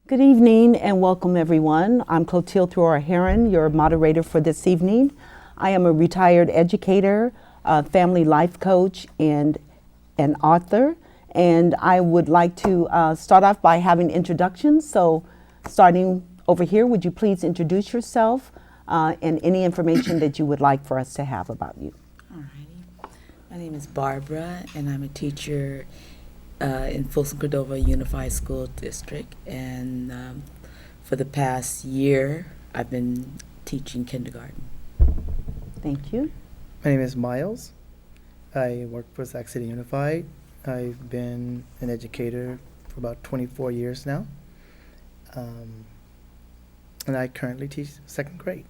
Good evening and welcome everyone. I'm Clotilde Thrower Heron, your moderator for this evening. I am a retired educator, family life coach, and an author. And I would like to start off by having introductions. So starting over here, would you please introduce yourself and any information that you would like for us to have about you? Alrighty. My name is Barbara, and I'm a teacher in Folsom Cordova Unified School District. And for the past year, I've been teaching kindergarten. Thank you. My name is Miles. I work for Sac City Unified. I've been an educator for about 24 years now. And I currently teach second grade.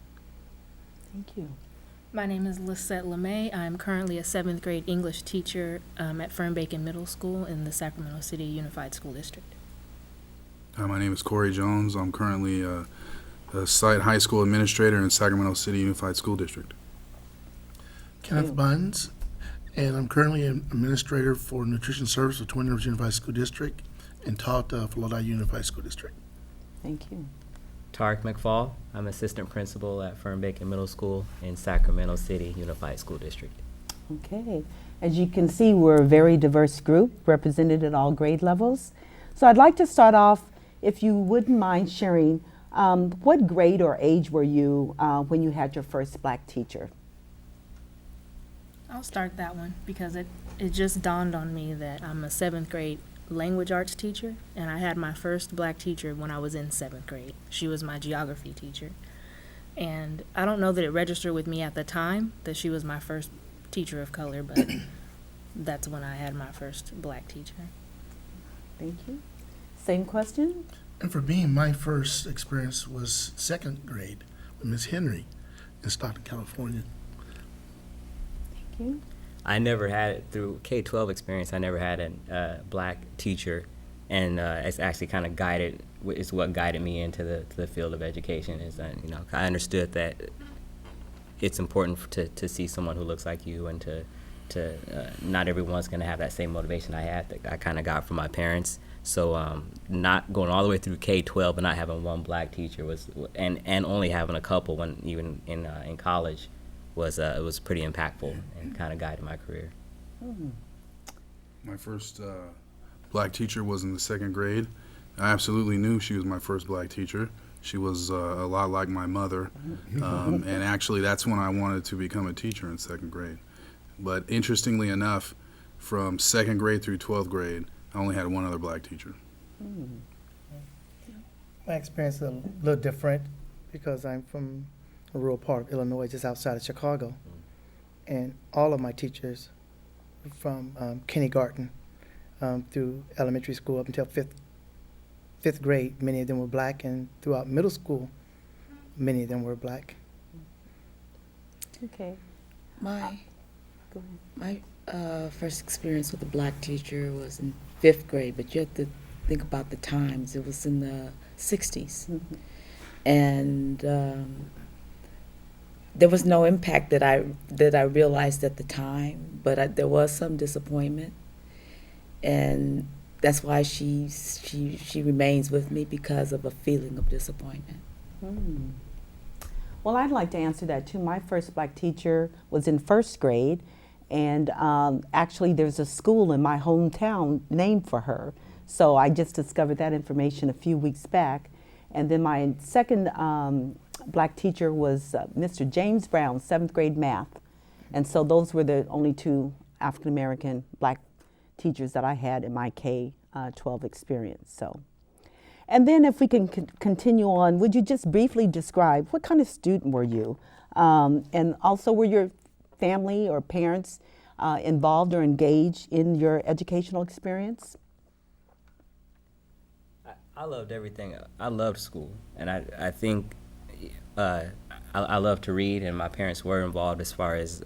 Thank you. My name is Lisette LeMay. I'm currently a 7th grade English teacher at Fernbacon Middle School in the Sacramento City Unified School District. Hi, my name is Corey Jones. I'm currently a site high school administrator in Sacramento City Unified School District. Kenneth Buns, and I'm currently an administrator for nutrition service for Twin Rivers Unified School District and taught for Lodi Unified School District. Thank you. Tarek McFall. I'm assistant principal at Fernbacon Middle School in Sacramento City Unified School District. Okay. As you can see, we're a very diverse group represented at all grade levels. So I'd like to start off, if you wouldn't mind sharing, what grade or age were you when you had your first black teacher? I'll start that one because it just dawned on me that I'm a 7th grade language arts teacher, and I had my first black teacher when I was in 7th grade. She was my geography teacher. And I don't know that it registered with me at the time that she was my first teacher of color, but that's when I had my first black teacher. Thank you. Same question? And for me, my first experience was second grade with Miss Henry in Stockton, California. Thank you. I never had it through K-12 experience. I never had a black teacher, and it's actually kind of guided. It's what guided me into the field of education. Is I understood that it's important to see someone who looks like you, and to not everyone's going to have that same motivation I had that I kind of got from my parents. So not going all the way through K-12 and not having one black teacher and only having a couple when even in college was pretty impactful and kind of guided my career. My first black teacher was in the second grade. I absolutely knew she was my first black teacher. She was a lot like my mother, and actually that's when I wanted to become a teacher in second grade. But interestingly enough, from second grade through 12th grade, I only had one other black teacher. My experience is a little different because I'm from a rural part of Illinois, just outside of Chicago. And all of my teachers from kindergarten through elementary school up until fifth grade, many of them were black, and throughout middle school, many of them were black. Okay. My Go ahead. my first experience with a black teacher was in 5th grade, but you have to think about the times. It was in the 60s. Mhm. And there was no impact that I realized at the time, but there was some disappointment, and that's why she remains with me, because of a feeling of disappointment. Hmm. Well, I'd like to answer that too. My first black teacher was in first grade, and actually there's a school in my hometown named for her. So I just discovered that information a few weeks back. And then my second black teacher was Mr. James Brown, 7th grade math. And so those were the only two African American black teachers that I had in my K-12 experience. So, and then if we can continue on, would you just briefly describe what kind of student were you? And also, were your family or parents involved or engaged in your educational experience? I loved everything. I loved school, and I think I love to read, and my parents were involved as far as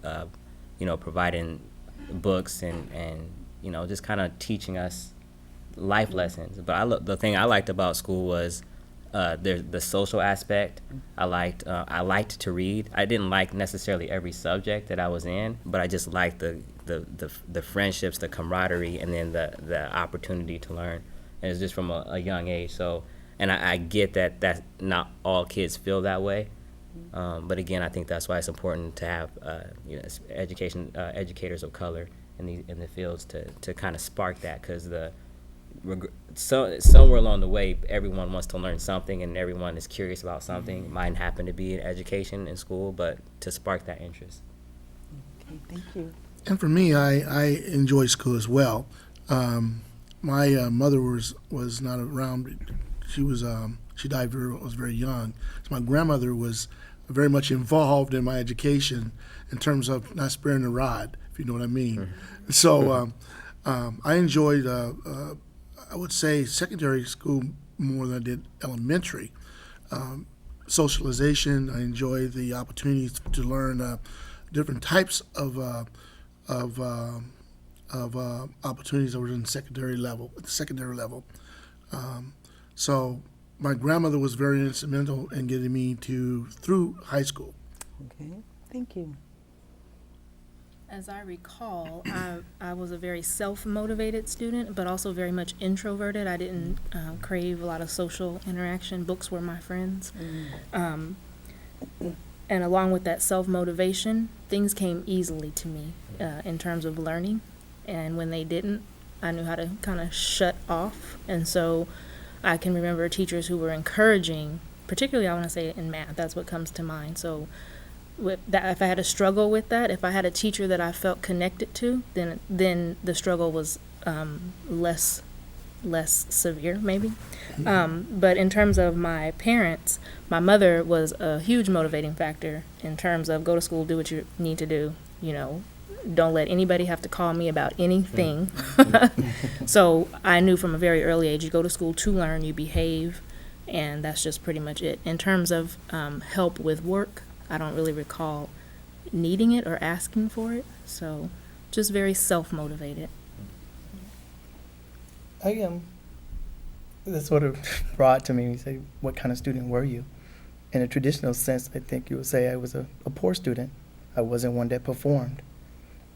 providing books and just kind of teaching us life lessons. But the thing I liked about school was there's the social aspect. I liked to read. I didn't like necessarily every subject that I was in, but I just liked the friendships, the camaraderie, and then the opportunity to learn. And it's just from a young age. So And I get that not all kids feel that way. But again, I think that's why it's important to have educators of color in the fields to kind of spark that, because somewhere along the way, everyone wants to learn something and everyone is curious about something. It might happen to be in education in school, but to spark that interest. Okay, thank you. And for me, I enjoy school as well. My mother was not around. She died was very young. So my grandmother was very much involved in my education in terms of not sparing the rod, if you know what I mean. So I enjoyed, I would say, secondary school more than I did elementary. Socialization, I enjoyed the opportunities to learn different types of opportunities that were in secondary level, at the secondary level. So my grandmother was very instrumental in getting me through high school. Okay, thank you. As I recall, I was a very self-motivated student, but also very much introverted. I didn't crave a lot of social interaction. Books were my friends. And along with that self-motivation, things came easily to me in terms of learning. And when they didn't, I knew how to kind of shut off. And so I can remember teachers who were encouraging, particularly I want to say in math, that's what comes to mind. So with that, if I had a struggle with that, if I had a teacher that I felt connected to, then the struggle was less severe, maybe. But in terms of my parents, my mother was a huge motivating factor in terms of go to school, do what you need to do, don't let anybody have to call me about anything. So I knew from a very early age, you go to school to learn, you behave, and that's just pretty much it. In terms of help with work, I don't really recall needing it or asking for it, so just very self-motivated. I am. That's sort of broad to me. You say, what kind of student were you? In a traditional sense, I think you would say I was a poor student. I wasn't one that performed.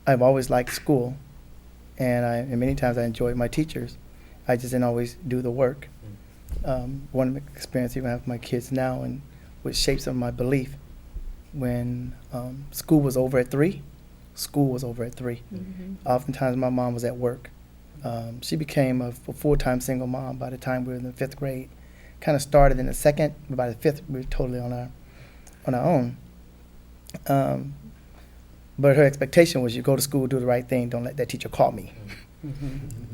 I've always liked school, and many times I enjoyed my teachers. I just didn't always do the work. One of the experiences even I have with my kids now, and which shapes some of my belief, when school was over at 3, Oftentimes my mom was at work. She became a full-time single mom by the time we were in the 5th grade. Kind of started in the 2nd, but by the 5th we were totally on our own. But her expectation was you go to school, do the right thing, don't let that teacher call me.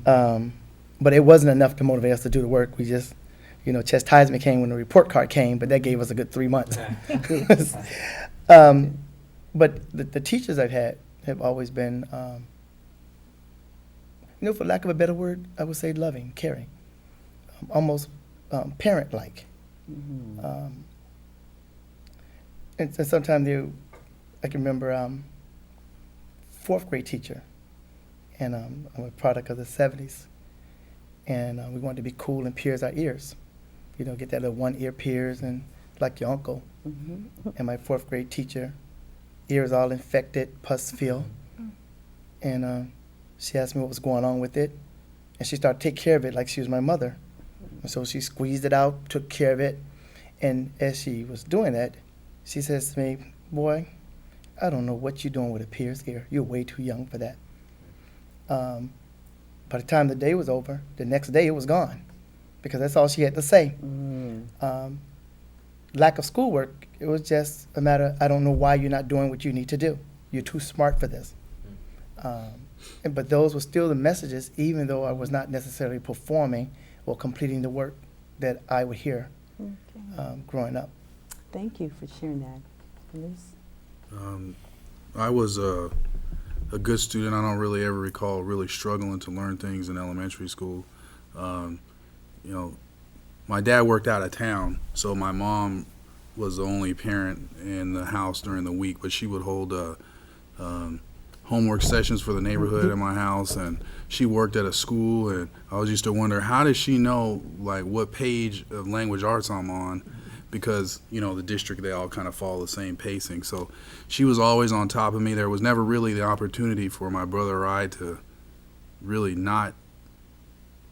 But it wasn't enough to motivate us to do the work. We just, chastisement came when the report card came, but that gave us a good 3 months. But the teachers I've had have always been, for lack of a better word, I would say loving, caring, almost parent-like. And sometimes I can remember 4th grade teacher, and I'm a product of the 70s, and we wanted to be cool and pierce our ears, get that little one ear pierced and like your uncle. And my 4th grade teacher, ears all infected, pus filled, and she asked me what was going on with it, and she started to take care of it like she was my mother. And so she squeezed it out, took care of it, and as she was doing that, she says to me, "Boy, I don't know what you're doing with a pierced ear. You're way too young for that." By the time the day was over, the next day it was gone, because that's all she had to say. Lack of schoolwork, it was just a matter, I don't know why you're not doing what you need to do. You're too smart for this. But those were still the messages, even though I was not necessarily performing or completing the work that I would hear growing up. Thank you for sharing that. Liz? I was a good student. I don't really ever recall really struggling to learn things in elementary school. My dad worked out of town, so my mom was the only parent in the house during the week, but she would hold homework sessions for the neighborhood in my house, and she worked at a school, and I always used to wonder, how does she know what page of language arts I'm on? Because the district, they all kind of follow the same pacing. So she was always on top of me. There was never really the opportunity for my brother or I to really not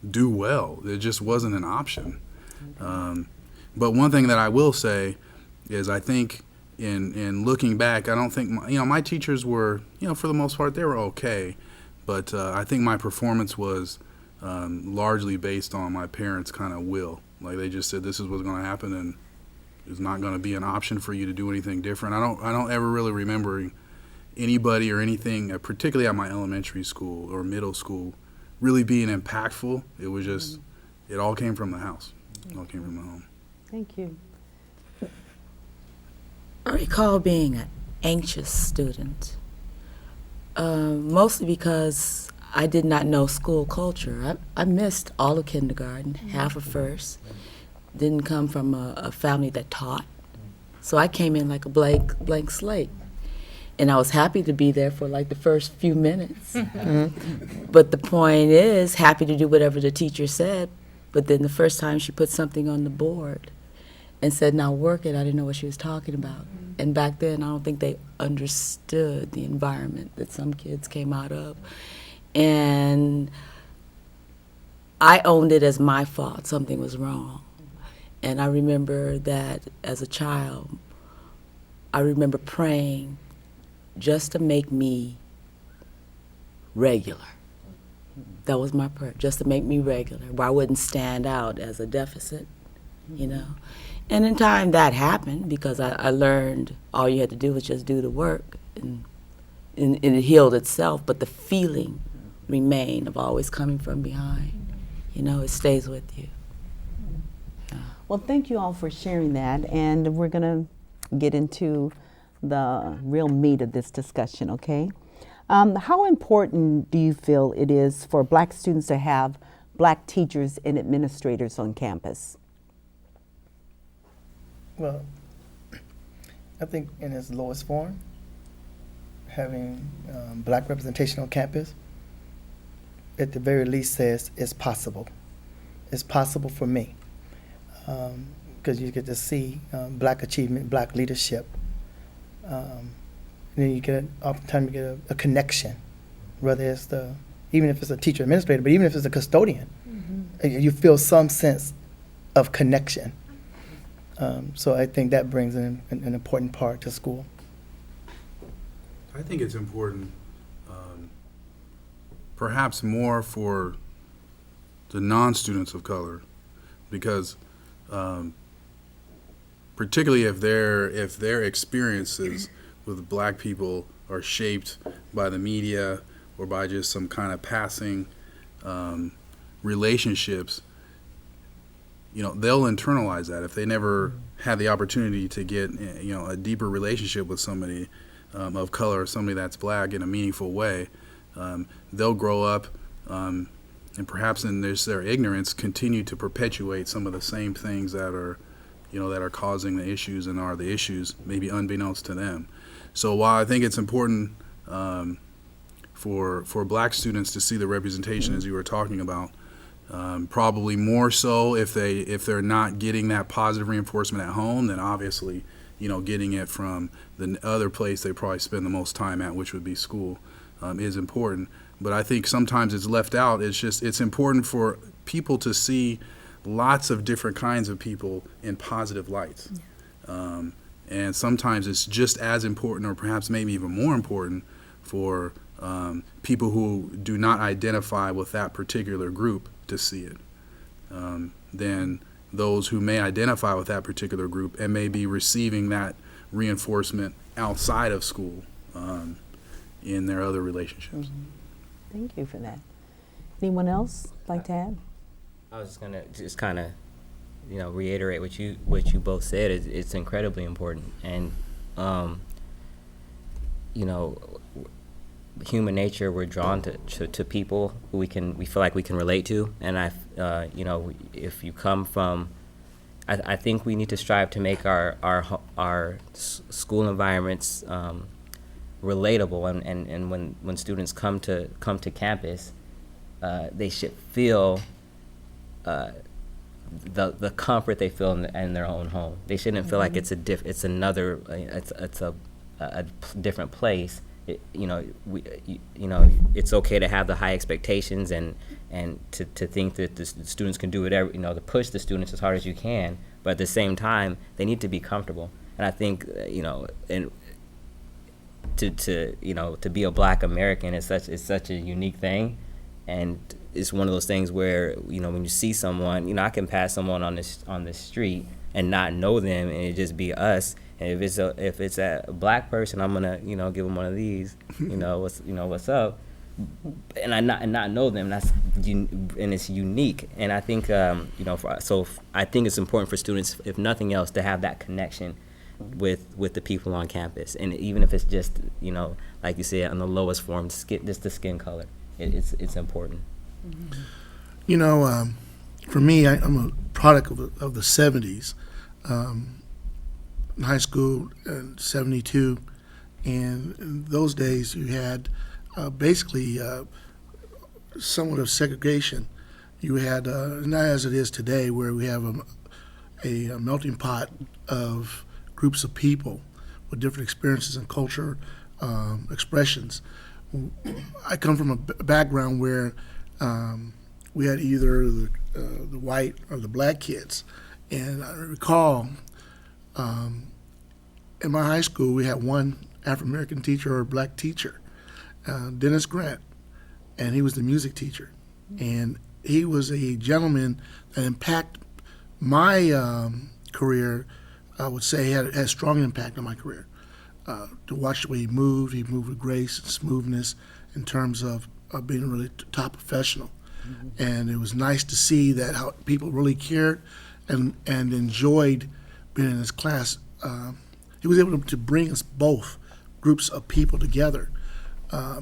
do well. It just wasn't an option. But one thing that I will say is I think in looking back, I don't think my teachers were, for the most part, they were okay. But I think my performance was largely based on my parents' kind of will. Like they just said, this is what's going to happen, and there's not going to be an option for you to do anything different. I don't ever really remember anybody or anything, particularly at my elementary school or middle school, really being impactful. It was just, it all came from the house. It all came from the home. Thank you. I recall being an anxious student, mostly because I did not know school culture. I missed all of kindergarten, half of first. Didn't come from a family that taught. So I came in like a blank slate. And I was happy to be there for like the first few minutes. But the point is, happy to do whatever the teacher said. But then the first time she put something on the board and said, now work it, I didn't know what she was talking about. And back then, I don't think they understood the environment that some kids came out of. And I owned it as my fault, something was wrong. And I remember that as a child, I remember praying just to make me regular. That was my prayer, just to make me regular, where I wouldn't stand out as a deficit, And in time that happened because I learned all you had to do was just do the work, and it healed itself, but the feeling remained of always coming from behind. It stays with you. Well, thank you all for sharing that, and we're going to get into the real meat of this discussion, okay? How important do you feel it is for Black students to have Black teachers and administrators on campus? Well, I think in its lowest form, having Black representation on campus, at the very least says it's possible. It's possible for me. Because you get to see Black achievement, Black leadership. And then you get, oftentimes you get a connection, whether it's even if it's a teacher administrator, but even if it's a custodian, you feel some sense of connection. So I think that brings an important part to school. I think it's important, perhaps more for the non-students of color, because particularly if their experiences with Black people are shaped by the media or by just some kind of passing relationships, they'll internalize that. If they never had the opportunity to get a deeper relationship with somebody of color or somebody that's Black in a meaningful way, they'll grow up and perhaps in their ignorance continue to perpetuate some of the same things that are causing the issues and are the issues, maybe unbeknownst to them. So while I think it's important for Black students to see the representation as you were talking about, probably more so if they're not getting that positive reinforcement at home, then obviously getting it from the other place they probably spend the most time at, which would be school, is important. But I think sometimes it's left out. It's important for people to see lots of different kinds of people in positive lights. And sometimes it's just as important, or perhaps maybe even more important, for people who do not identify with that particular group to see it than those who may identify with that particular group and may be receiving that reinforcement outside of school in their other relationships. Thank you for that. Anyone else like to add? I was just gonna kind of, reiterate what you both said. It's incredibly important, and human nature, we're drawn to people who we feel like we can relate to, and if you come from, I think we need to strive to make our school environments relatable, and when students come to campus, they should feel the comfort they feel in their own home. They shouldn't feel like it's a different place. it's okay to have the high expectations and to think that the students can do whatever, to push the students as hard as you can, but at the same time, they need to be comfortable. And I think, and to be a Black American is such a unique thing, and it's one of those things where, when you see someone, I can pass someone on the street and not know them, and it just be us. And if it's a Black person, I'm gonna give them one of these, what's up, and I not know them. And it's unique. And I think I think it's important for students, if nothing else, to have that connection with the people on campus, and even if it's just like you said, on the lowest form, just the skin color, it's important. For me, I'm a product of the 70s. In high school in 72, and in those days you had basically somewhat of segregation. You had, not as it is today, where we have a melting pot of groups of people with different experiences and culture expressions. I come from a background where we had either the white or the Black kids, and I recall in my high school we had one African American teacher or Black teacher, Dennis Grant, and he was the music teacher, and he was a gentleman that impacted my career. I would say had a strong impact on my career. To watch the way he moved with grace and smoothness in terms of being a really top professional. And it was nice to see that how people really cared and enjoyed being in his class. He was able to bring us both groups of people together. I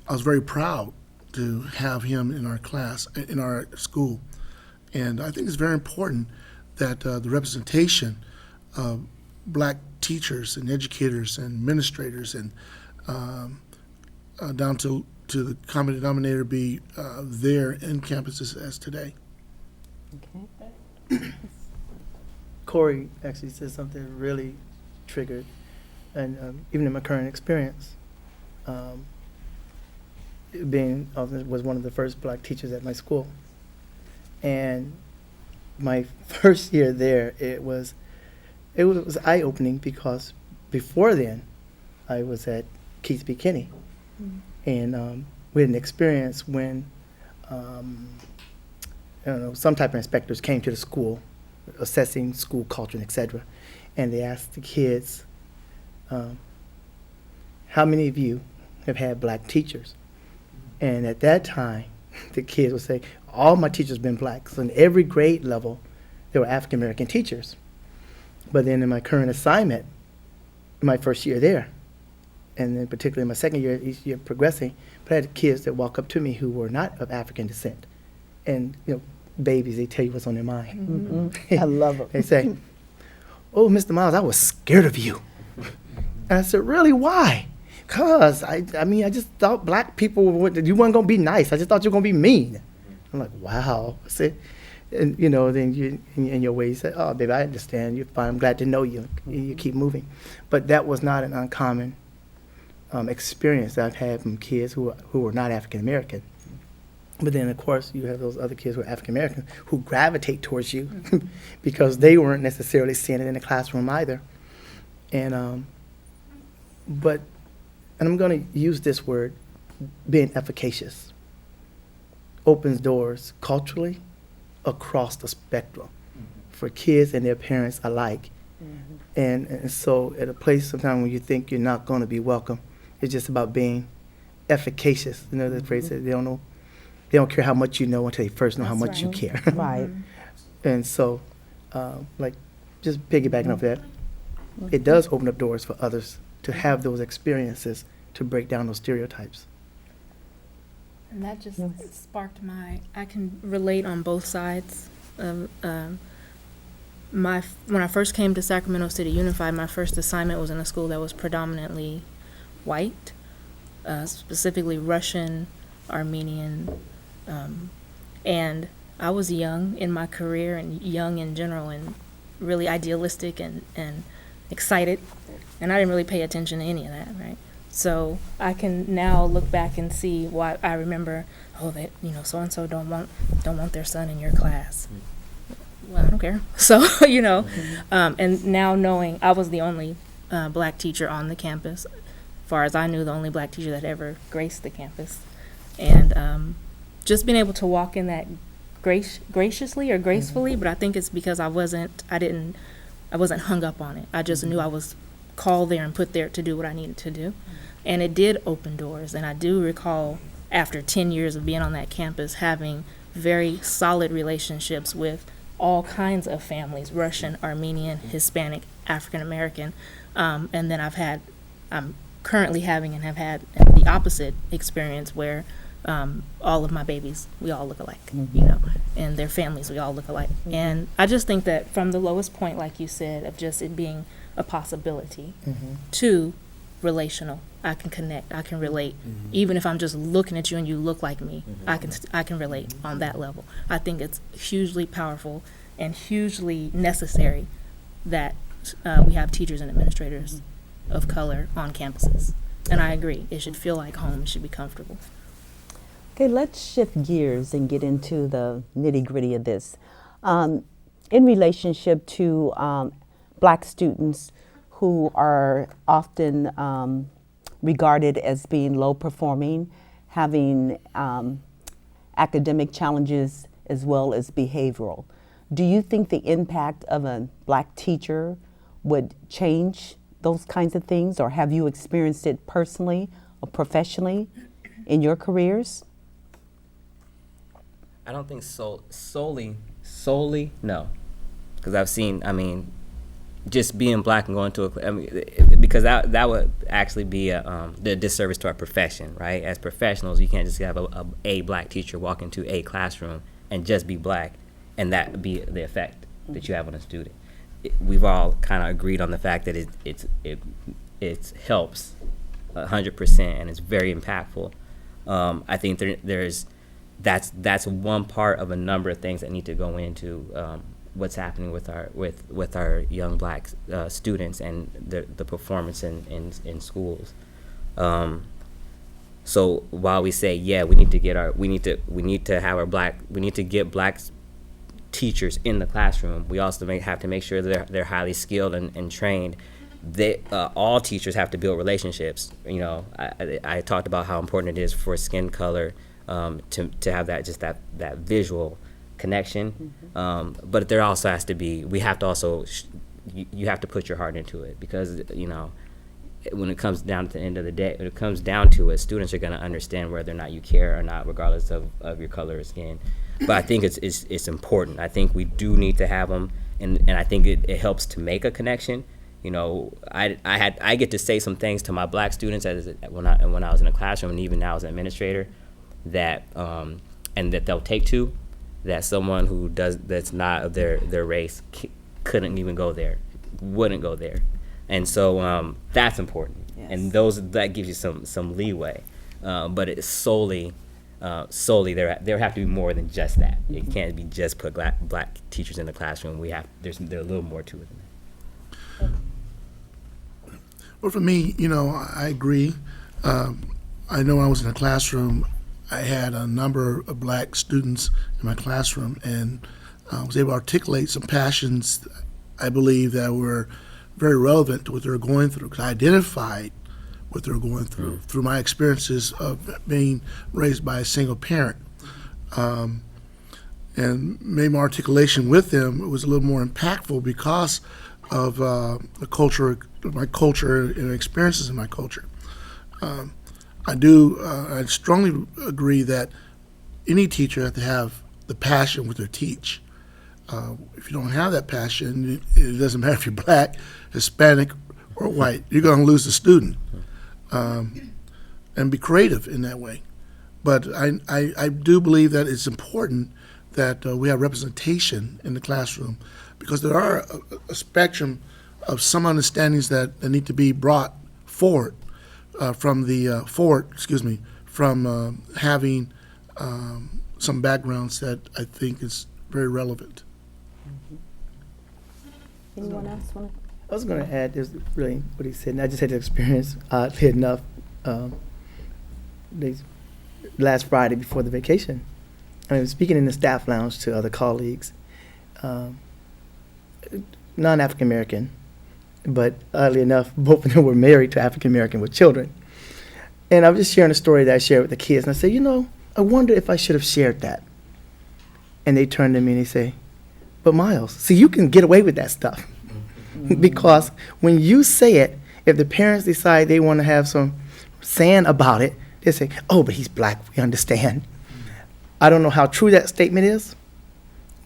was very proud to have him in our class, in our school. And I think it's very important that the representation of Black teachers and educators and administrators and down to the common denominator be there in campuses as today. Okay. Corey actually said something that really triggered, and even in my current experience, was one of the first Black teachers at my school, and my first year there, it was eye-opening because before then, I was at Keith B. Kinney, and we had an experience when some type of inspectors came to the school, assessing school culture and etc., and they asked the kids, "How many of you have had Black teachers?" And at that time, the kids would say, all my teachers have been Black. So in every grade level, there were African American teachers. But then in my current assignment, my first year there, and then particularly in my second year, each year progressing, but I had kids that walk up to me who were not of African descent. And, babies, they tell you what's on their mind. I love them. They say, "Oh, Mr. Miles, I was scared of you." And I said, "Really, why?" "Because, I just thought Black people, you weren't going to be nice. I just thought you were going to be mean." I'm like, wow. I said, and then you, in your way, you say, "Oh, baby, I understand. You're fine. I'm glad to know you." You keep moving. But that was not an uncommon experience that I've had from kids who were not African American. But then, of course, you have those other kids who are African American who gravitate towards you because they weren't necessarily seeing it in the classroom either. And I'm going to use this word, being efficacious, opens doors culturally across the spectrum for kids and their parents alike. And so at a place sometimes when you think you're not going to be welcome, it's just about being efficacious. The phrase says they don't care how much you know until they first know how much you care. Right. And so, just piggybacking off that, it does open up doors for others to have those experiences to break down those stereotypes. And that just Yes. sparked I can relate on both sides of, when I first came to Sacramento City Unified, my first assignment was in a school that was predominantly white, specifically Russian, Armenian, and I was young in my career and young in general and really idealistic and excited, and I didn't really pay attention to any of that, right? So I can now look back and see why I remember, oh, that, you know, so and so don't want their son in your class. Well, I don't care. So, you know, and now knowing I was the only black teacher on the campus, as far as I knew, the only black teacher that ever graced the campus, and just being able to walk in that graciously or gracefully, but I think it's because I wasn't hung up on it. I just knew I was called there and put there to do what I needed to do. And it did open doors. And I do recall, after 10 years of being on that campus, having very solid relationships with all kinds of families, Russian, Armenian, Hispanic, African American. And then I'm currently having and have had the opposite experience where all of my babies, we all look alike, you know, and their families, we all look alike. And I just think that from the lowest point, like you said, of just it being a possibility to relational, I can connect, I can relate. Even if I'm just looking at you and you look like me, I can relate on that level. I think it's hugely powerful and hugely necessary that we have teachers and administrators of color on campuses. And I agree, it should feel like home, it should be comfortable. Okay, let's shift gears and get into the nitty-gritty of this. In relationship to black students who are often regarded as being low performing, having academic challenges as well as behavioral. Do you think the impact of a black teacher would change those kinds of things, or have you experienced it personally or professionally in your careers? I don't think solely, no. Because I've seen, I mean, just being black and going to because that would actually be the disservice to our profession, right? As professionals, you can't just have a black teacher walk into a classroom and just be black, and that be the effect that you have on a student. We've all kind of agreed on the fact that it helps 100% and it's very impactful. I think that's one part of a number of things that need to go into what's happening with our young black students and the performance in schools. So while we say we need to get black teachers in the classroom, we also have to make sure that they're highly skilled and trained. All teachers have to build relationships. You know, I talked about how important it is for skin color to have that visual connection, but there also has to be, you have to put your heart into it, because you know, when it comes down to the end of the day, when it comes down to it, students are going to understand whether or not you care or not, regardless of your color of skin. But I think it's important. I think we do need to have them, and I think it helps to make a connection. You know, I get to say some things to my black students when I was in a classroom, and even now as an administrator, that and that they'll take to, that someone that's not of their race couldn't even go there, wouldn't go there, and so that's important. Yes. And that gives you some leeway, but it's solely there have to be more than just that. It can't be just put black teachers in the classroom. There's a little more to it than that. Well, for me, you know, I agree. I know when I was in a classroom, I had a number of black students in my classroom, and I was able to articulate some passions, I believe, that were very relevant to what they were going through, because I identified what they were going through my experiences of being raised by a single parent. And made my articulation with them was a little more impactful because of my culture and experiences in my culture. I strongly agree that any teacher has to have the passion with their teach. If you don't have that passion, it doesn't matter if you're black, Hispanic, or white, you're going to lose the student. And be creative in that way. But I do believe that it's important that we have representation in the classroom, because there are a spectrum of some understandings that need to be brought forward from having some backgrounds that I think is very relevant. Anyone else want I was going to add, there's really what he said, and I just had the experience, oddly enough, they, last Friday before the vacation. I was speaking in the staff lounge to other colleagues, non-African American, but oddly enough, both of them were married to African American with children. And I was just sharing a story that I shared with the kids, and I said, you know, I wonder if I should have shared that. And they turned to me and they say, but Miles, see, you can get away with that stuff. Because when you say it, if the parents decide they want to have some saying about it, they say, oh, but he's black, we understand. I don't know how true that statement is,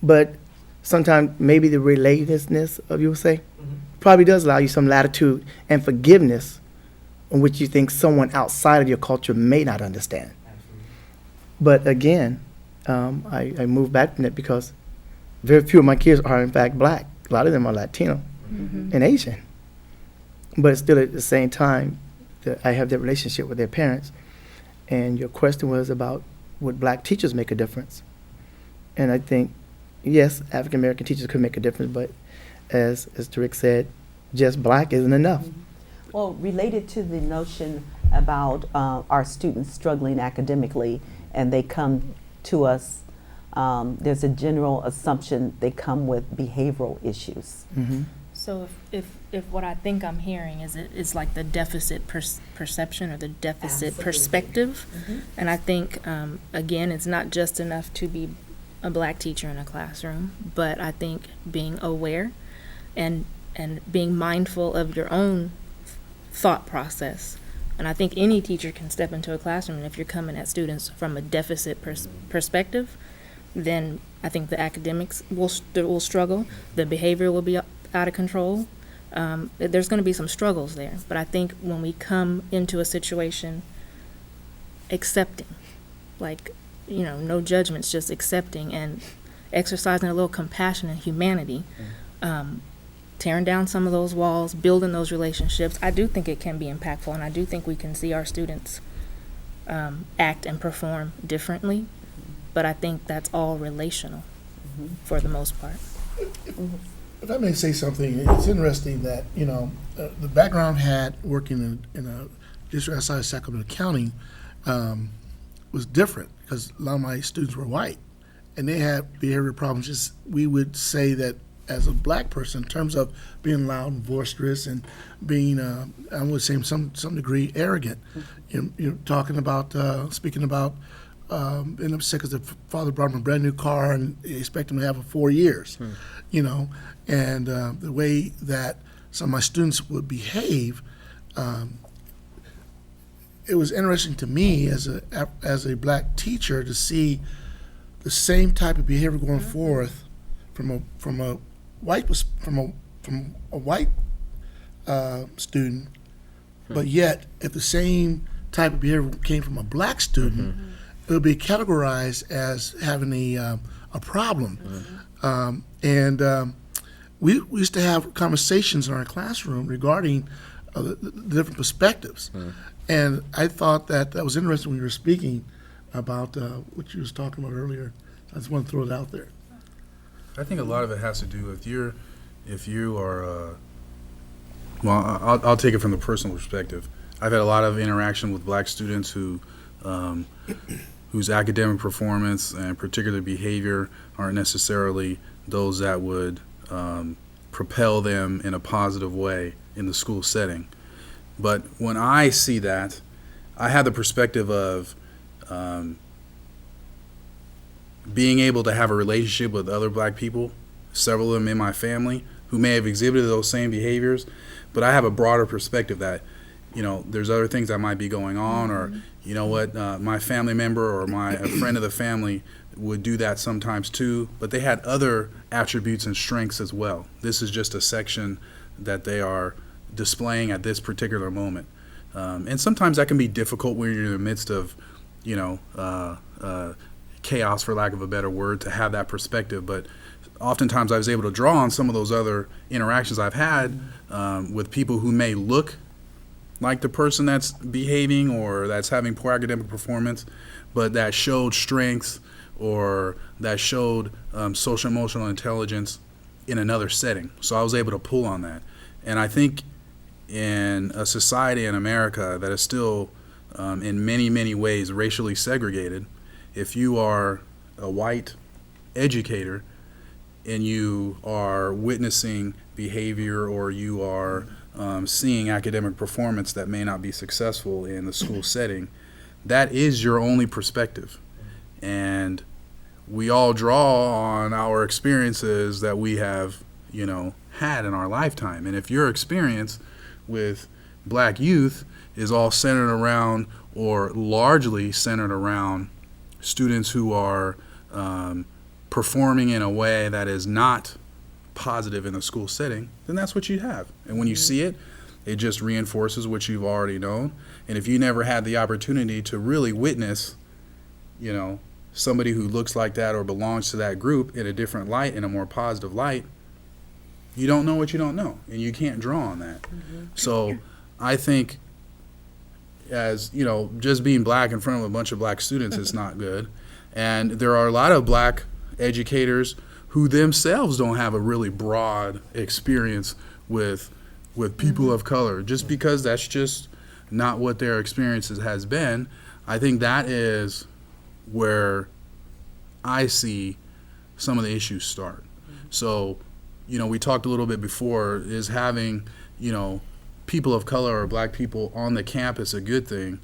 but sometimes maybe the relatedness of you say probably does allow you some latitude and forgiveness in which you think someone outside of your culture may not understand. But again, I moved back from it because very few of my kids are in fact black. A lot of them are Latino and Asian. But still at the same time, I have that relationship with their parents. And your question was about would black teachers make a difference? And I think, yes, African American teachers could make a difference, but as Tariq said, just black isn't enough. Well, related to the notion about our students struggling academically and they come to us, there's a general assumption they come with behavioral issues. Mm-hmm. So if what I think I'm hearing is it's like the deficit perception or the deficit perspective, and I think again it's not just enough to be a black teacher in a classroom, but I think being aware and being mindful of your own thought process. And I think any teacher can step into a classroom, and if you're coming at students from a deficit perspective, then I think the academics will struggle, the behavior will be out of control. There's going to be some struggles there, but I think when we come into a situation accepting, like, you know, no judgments, just accepting and exercising a little compassion and humanity, tearing down some of those walls, building those relationships, I do think it can be impactful, and I do think we can see our students act and perform differently, but I think that's all relational for the most part. If I may say something, it's interesting that, you know, the background I had working in a district outside of Sacramento County was different because a lot of my students were white and they had behavioral problems. Just we would say that as a black person, in terms of being loud and boisterous and being, I would say, some degree arrogant. You're talking about, speaking about being upset because the father brought him a brand new car and they expect him to have it 4 years, you know, and the way that some of my students would behave, it was interesting to me as a black teacher to see the same type of behavior going forth from a white student, but yet if the same type of behavior came from a black student, it would be categorized as having a problem. We used to have conversations in our classroom regarding the different perspectives. And I thought that was interesting when you were speaking about what you was talking about earlier. I just want to throw it out there. I think a lot of it has to do with if you are, well, I'll take it from the personal perspective. I've had a lot of interaction with black students whose academic performance and particular behavior aren't necessarily those that would propel them in a positive way in the school setting. But when I see that, I have the perspective of being able to have a relationship with other black people, several of them in my family, who may have exhibited those same behaviors, but I have a broader perspective that, you know, there's other things that might be going on, or, you know what, my family member or a friend of the family would do that sometimes too, but they had other attributes and strengths as well. This is just a section that they are displaying at this particular moment. And sometimes that can be difficult when you're in the midst of, you know, chaos, for lack of a better word, to have that perspective. But oftentimes I was able to draw on some of those other interactions I've had with people who may look like the person that's behaving or that's having poor academic performance, but that showed strengths or that showed social emotional intelligence in another setting. So I was able to pull on that. And I think in a society in America that is still, in many, many ways, racially segregated, if you are a white educator and you are witnessing behavior or you are seeing academic performance that may not be successful in the school setting, that is your only perspective. And we all draw on our experiences that we have, had in our lifetime. And if your experience with black youth is all centered around, or largely centered around, students who are performing in a way that is not positive in the school setting, then that's what you have. And when you see it, it just reinforces what you've already known. And if you never had the opportunity to really witness, somebody who looks like that or belongs to that group in a different light, in a more positive light, you don't know what you don't know, and you can't draw on that. So I think, as just being black in front of a bunch of black students is not good. And there are a lot of black educators who themselves don't have a really broad experience with people of color, just because that's just not what their experiences has been. I think that is where I see some of the issues start. So, we talked a little bit before, is having, people of color or black people on the campus a good thing?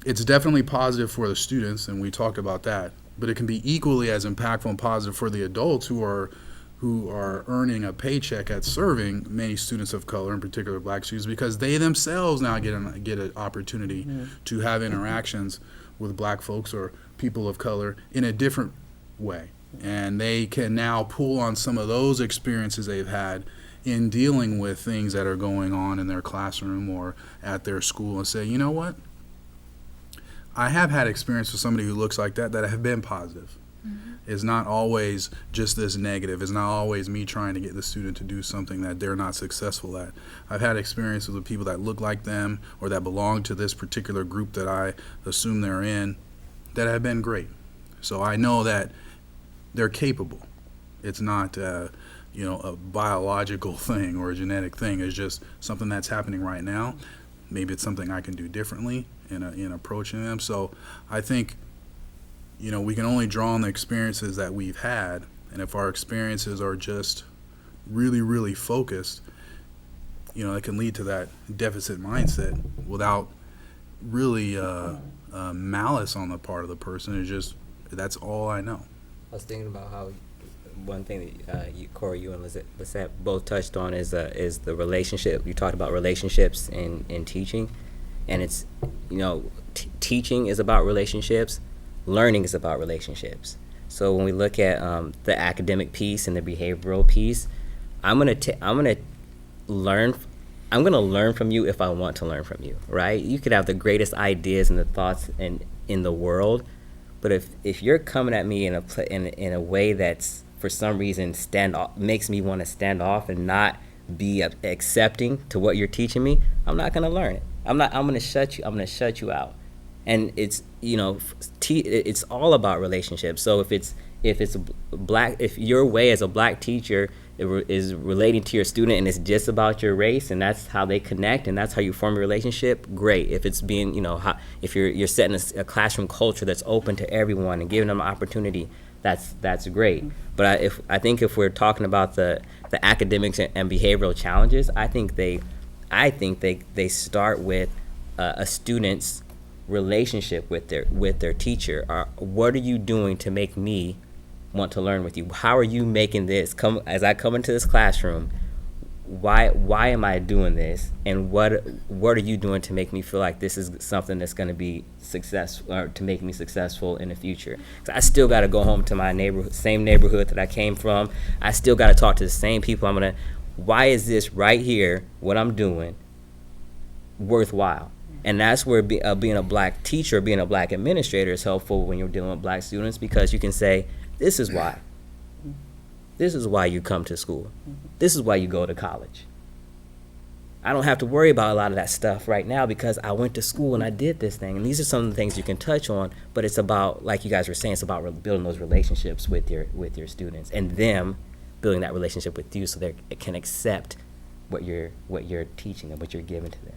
It's definitely positive for the students, and we talked about that. But it can be equally as impactful and positive for the adults who are earning a paycheck at serving many students of color, in particular black students, because they themselves now get an opportunity to have interactions with black folks or people of color in a different way. And they can now pull on some of those experiences they've had in dealing with things that are going on in their classroom or at their school and say, you know what? I have had experience with somebody who looks like that have been positive. It's not always just this negative. It's not always me trying to get the student to do something that they're not successful at. I've had experiences with people that look like them or that belong to this particular group that I assume they're in that have been great. So I know that they're capable. It's not a biological thing or a genetic thing. It's just something that's happening right now. Maybe it's something I can do differently in approaching them. So I think, we can only draw on the experiences that we've had. And if our experiences are just really, really focused, it can lead to that deficit mindset without really malice on the part of the person. It's just, that's all I know. I was thinking about how one thing that Corey, you and Lisette both touched on is the relationship. You talked about relationships in teaching, and it's teaching is about relationships, learning is about relationships. So when we look at the academic piece and the behavioral piece, I'm gonna learn from you if I want to learn from you, right? You could have the greatest ideas and the thoughts in the world, but if you're coming at me in a way that's for some reason makes me want to stand off and not be accepting to what you're teaching me, I'm not gonna learn it. I'm gonna shut you out. And it's it's all about relationships. So if your way as a black teacher is relating to your student and it's just about your race and that's how they connect and that's how you form a relationship, great. If it's being if you're setting a classroom culture that's open to everyone and giving them an opportunity, that's great. But I think if we're talking about the academics and behavioral challenges, I think they start with a student's relationship with their teacher. What are you doing to make me want to learn with you? How are you making this as I come into this classroom? Why am I doing this? And what are you doing to make me feel like this is something that's going to be successful or to make me successful in the future? 'Cause I still got to go home to my same neighborhood that I came from. I still got to talk to the same people. Why is this right here, what I'm doing, worthwhile? And that's where being a black teacher, being a black administrator is helpful when you're dealing with black students, because you can say, this is why. This is why you come to school. This is why you go to college. I don't have to worry about a lot of that stuff right now because I went to school and I did this thing. And these are some of the things you can touch on, but it's about, like you guys were saying, it's about building those relationships with your students and them building that relationship with you so they can accept what you're teaching and what you're giving to them.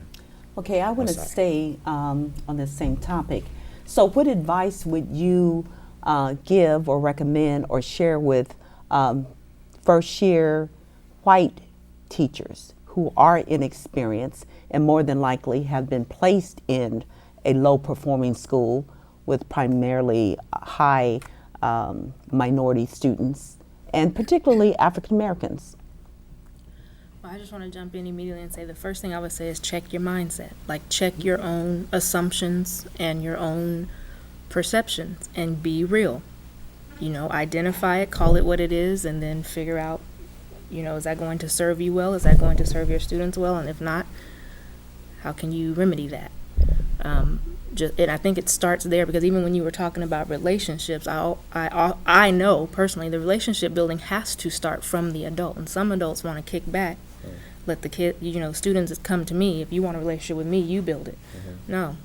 Okay, I want to sorry. stay on the same topic. So, what advice would you give or recommend or share with first-year white teachers who are inexperienced and more than likely have been placed in a low-performing school with primarily high minority students, and particularly African Americans? Well, I just want to jump in immediately and say the first thing I would say is check your mindset. Like, check your own assumptions and your own perceptions and be real. You know, identify it, call it what it is, and then figure out, you know, is that going to serve you well? Is that going to serve your students well? And if not, how can you remedy that? And I think it starts there, because even when you were talking about relationships, I know personally the relationship building has to start from the adult. And some adults want to kick back, let the kid, you know, students come to me. If you want a relationship with me, you build it. No,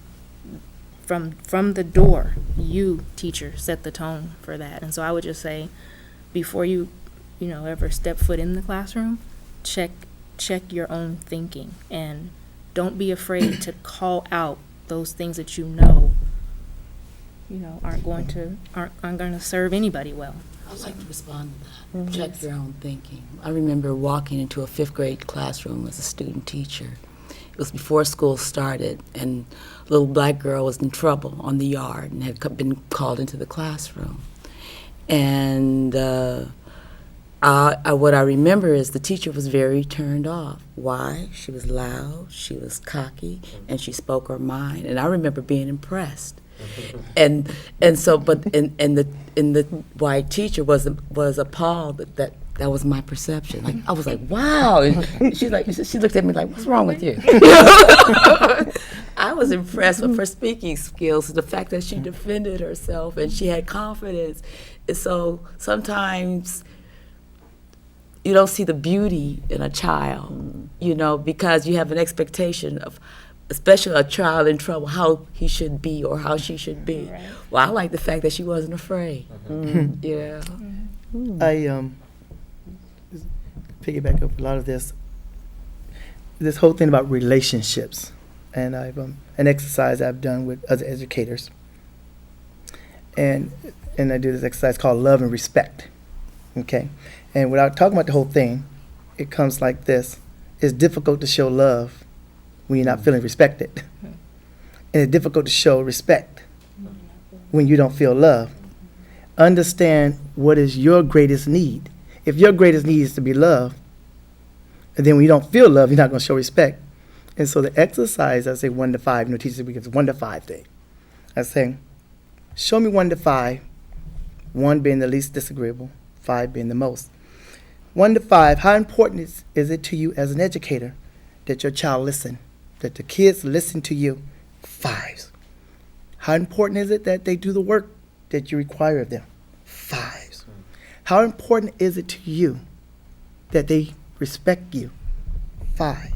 from the door, you, teacher, set the tone for that. And so I would just say, before you know, ever step foot in the classroom, check your own thinking, and don't be afraid to call out those things that you know aren't going to serve anybody well. I'd like to respond to that. Check your own thinking. I remember walking into a 5th grade classroom as a student teacher. It was before school started, and a little black girl was in trouble on the yard and had been called into the classroom. And what I remember is the teacher was very turned off. Why? She was loud, she was cocky, and she spoke her mind. And I remember being impressed. And the white teacher was appalled that was my perception. Like, I was like, wow. And she looked at me like, what's wrong with you? I was impressed with her speaking skills, the fact that she defended herself and she had confidence. And so sometimes you don't see the beauty in a child, you know, because you have an expectation of, especially a child in trouble, how he should be or how she should be. Right. Well, I like the fact that she wasn't afraid. Yeah. I piggyback up a lot of this whole thing about relationships, and I've an exercise I've done with other educators, and I do this exercise called love and respect. Okay, and without talking about the whole thing, it comes like this: it's difficult to show love when you're not feeling respected, and it's difficult to show respect when you don't feel love. Understand what is your greatest need. If your greatest need is to be loved, and then when you don't feel love, you're not going to show respect. And so the exercise, I say 1 to 5, teachers we give 1 to 5 thing. I say, show me 1 to 5, 1 being the least disagreeable, 5 being the most. 1 to 5, how important is it to you as an educator that your child listen, that the kids listen to you? 5s. How important is it that they do the work that you require of them? 5s. How important is it to you that they respect you? 5.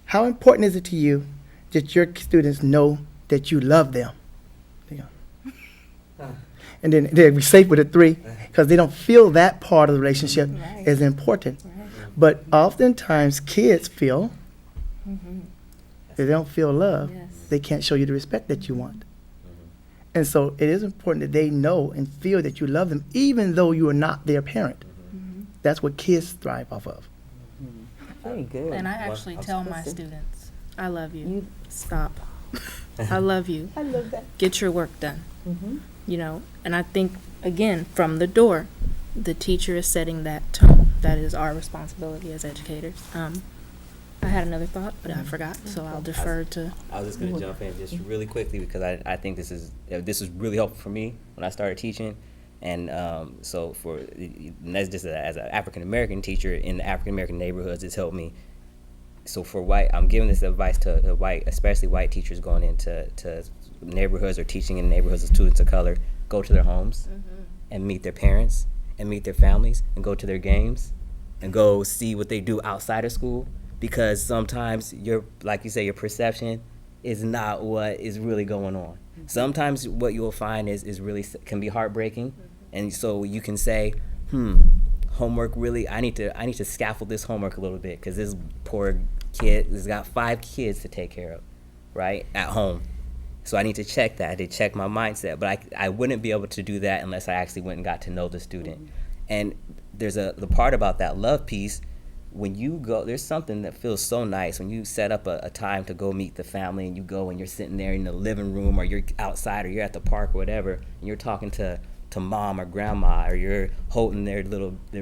How important is it to you that your students know that you love them? And then they'll be safe with a 3 because they don't feel that part of the relationship is important. But oftentimes kids feel that they don't feel love. Yes. They can't show you the respect that you want. And so it is important that they know and feel that you love them, even though you are not their parent. That's what kids thrive off of. Very good. And I actually tell my Listen. students, I love you. Stop. I love you. I love that. Get your work done. You know, and I think, again, from the door, the teacher is setting that tone. That is our responsibility as educators. I had another thought, but I forgot, so I'll defer to. I was just going to jump in just really quickly because I think this is really helpful for me when I started teaching. And so that's just as an African American teacher in the African American neighborhoods, it's helped me. So for I'm giving this advice to especially white teachers going into neighborhoods or teaching in neighborhoods of students of color. Go to their homes and meet their parents and meet their families and go to their games and go see what they do outside of school, because sometimes like you say, your perception is not what is really going on. Sometimes what you will find is really can be heartbreaking. And so you can say, homework really, I need to scaffold this homework a little bit because this poor kid has got 5 kids to take care of, right, at home. So I need to check that. I need to check my mindset. But I wouldn't be able to do that unless I actually went and got to know the student. And there's the part about that love piece. When you go, there's something that feels so nice when you set up a time to go meet the family, and you go and you're sitting there in the living room, or you're outside, or you're at the park or whatever, and you're talking to mom or grandma, or you're holding their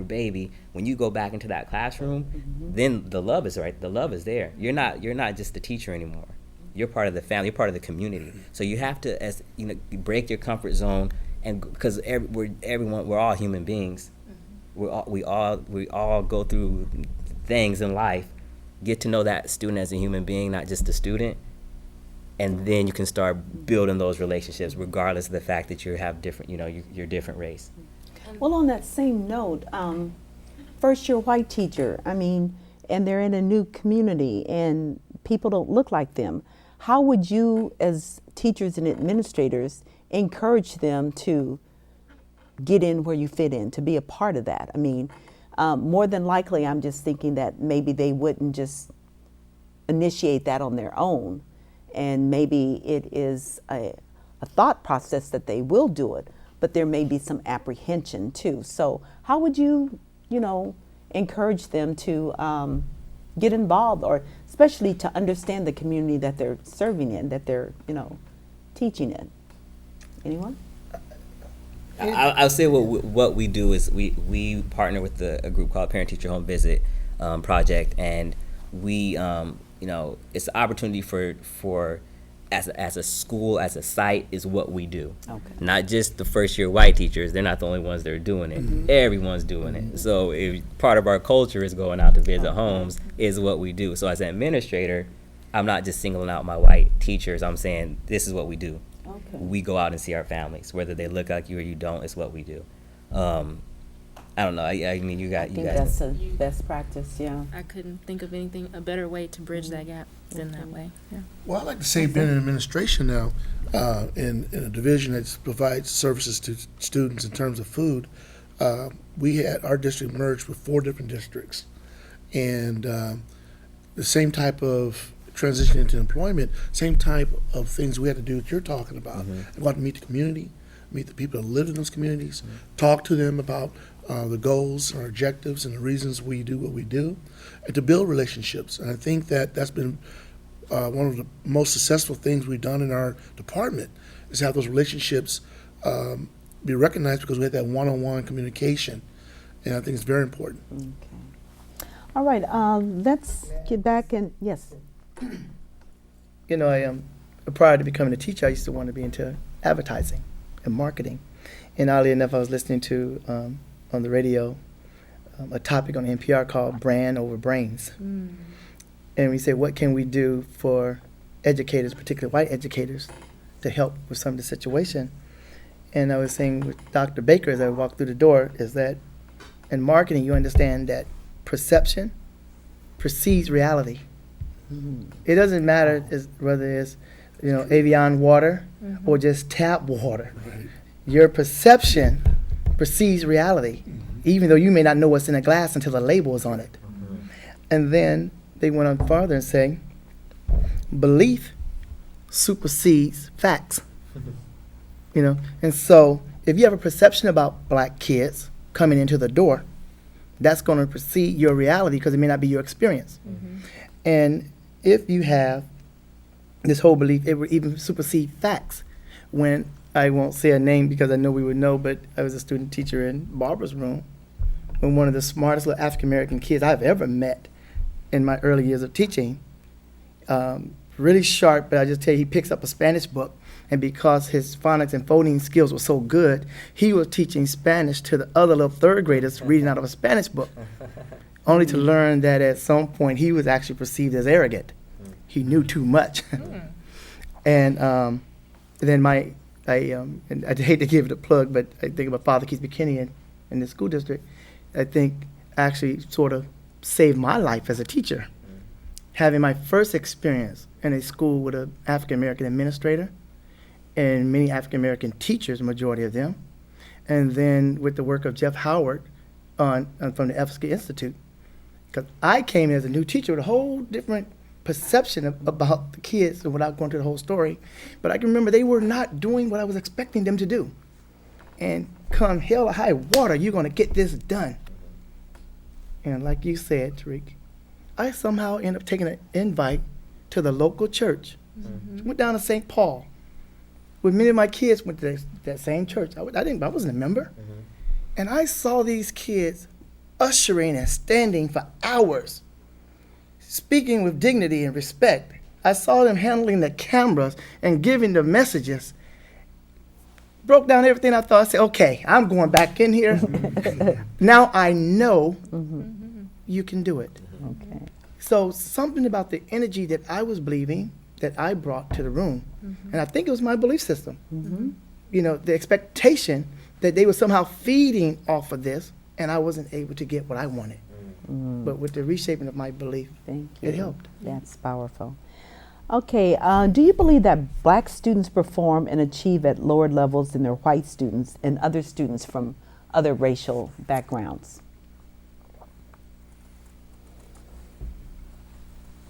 baby. When you go back into that classroom, then the love is right. The love is there. You're not just the teacher anymore. You're part of the family. You're part of the community. So you have to, as you know, break your comfort zone, and because we're all human beings. We all go through things in life. Get to know that student as a human being, not just a student, and then you can start building those relationships, regardless of the fact that you have different, you're different race. Well, on that same note, first year white teacher, I mean, and they're in a new community and people don't look like them. How would you, as teachers and administrators, encourage them to get in where you fit in, to be a part of that? I mean, more than likely, I'm just thinking that maybe they wouldn't just initiate that on their own. And maybe it is a thought process that they will do it, but there may be some apprehension too. So how would you, encourage them to get involved, or especially to understand the community that they're serving in, that they're, teaching in? Anyone? I'll say what we do is we partner with a group called Parent Teacher Home Visit Project, and we it's an opportunity for as a school, as a site, is what we do. Okay. Not just the first year white teachers. They're not the only ones that are doing it. Everyone's doing it. So if part of our culture is going out to visit homes, is what we do. So as an administrator, I'm not just singling out my white teachers. I'm saying this is what we do. Okay. We go out and see our families, whether they look like you or you don't. It's what we do. I don't know. I mean, you I think guys. that's a best practice, yeah. I couldn't think of a better way to bridge that gap than that way. Yeah. Well, I like to say, being in administration now, in a division that provides services to students in terms of food, we had our district merged with 4 different districts, and the same type of transition into employment, same type of things we had to do that you're talking about. Go out to meet the community, meet the people that live in those communities, talk to them about the goals, our objectives, and the reasons we do what we do, and to build relationships. And I think that that's been one of the most successful things we've done in our department, is have those relationships be recognized, because we had that one-on-one communication, and I think it's very important. Okay. All right, let's get back and, yes. Prior to becoming a teacher, I used to want to be into advertising and marketing. And oddly enough, I was listening to, on the radio, a topic on NPR called Brand Over Brains. And we said, what can we do for educators, particularly white educators, to help with some of the situation? And I was saying with Dr. Baker as I walked through the door, is that in marketing, you understand that perception precedes reality. It doesn't matter whether it's, Evian water or just tap water. Your perception precedes reality, even though you may not know what's in a glass until the label is on it. And then they went on farther and saying, belief supersedes facts. And so if you have a perception about black kids coming into the door, that's going to precede your reality, because it may not be your experience. And if you have this whole belief, it would even supersede facts. When, I won't say a name because I know we would know, but I was a student teacher in Barbara's room, when one of the smartest little African-American kids I've ever met in my early years of teaching, really sharp, but I just tell you, he picks up a Spanish book, and because his phonics and phoneme skills were so good, he was teaching Spanish to the other little third graders reading out of a Spanish book, only to learn that at some point he was actually perceived as arrogant. He knew too much. And then and I hate to give it a plug, but I think about Father Keith McKinney in the school district, I think actually sort of saved my life as a teacher. Having my first experience in a school with an African-American administrator and many African-American teachers, majority of them, and then with the work of Jeff Howard, from the Efsky Institute. Because I came as a new teacher with a whole different perception about the kids, and without going to the whole story. But I can remember they were not doing what I was expecting them to do. And come hell or high water, you're going to get this done. And like you said, Tariq, I somehow ended up taking an invite to the local church. Went down to St. Paul. With many of my kids went to that same church. I wasn't a member. And I saw these kids ushering and standing for hours, speaking with dignity and respect. I saw them handling the cameras and giving the messages. Broke down everything I thought. I said, okay, I'm going back in here. Now I know you can do it. Okay. So something about the energy that I was believing that I brought to the room, and I think it was my belief system. You know, the expectation that they were somehow feeding off of this, and I wasn't able to get what I wanted. But with the reshaping of my belief, Thank you. it helped. That's powerful. Okay, do you believe that black students perform and achieve at lower levels than their white students and other students from other racial backgrounds?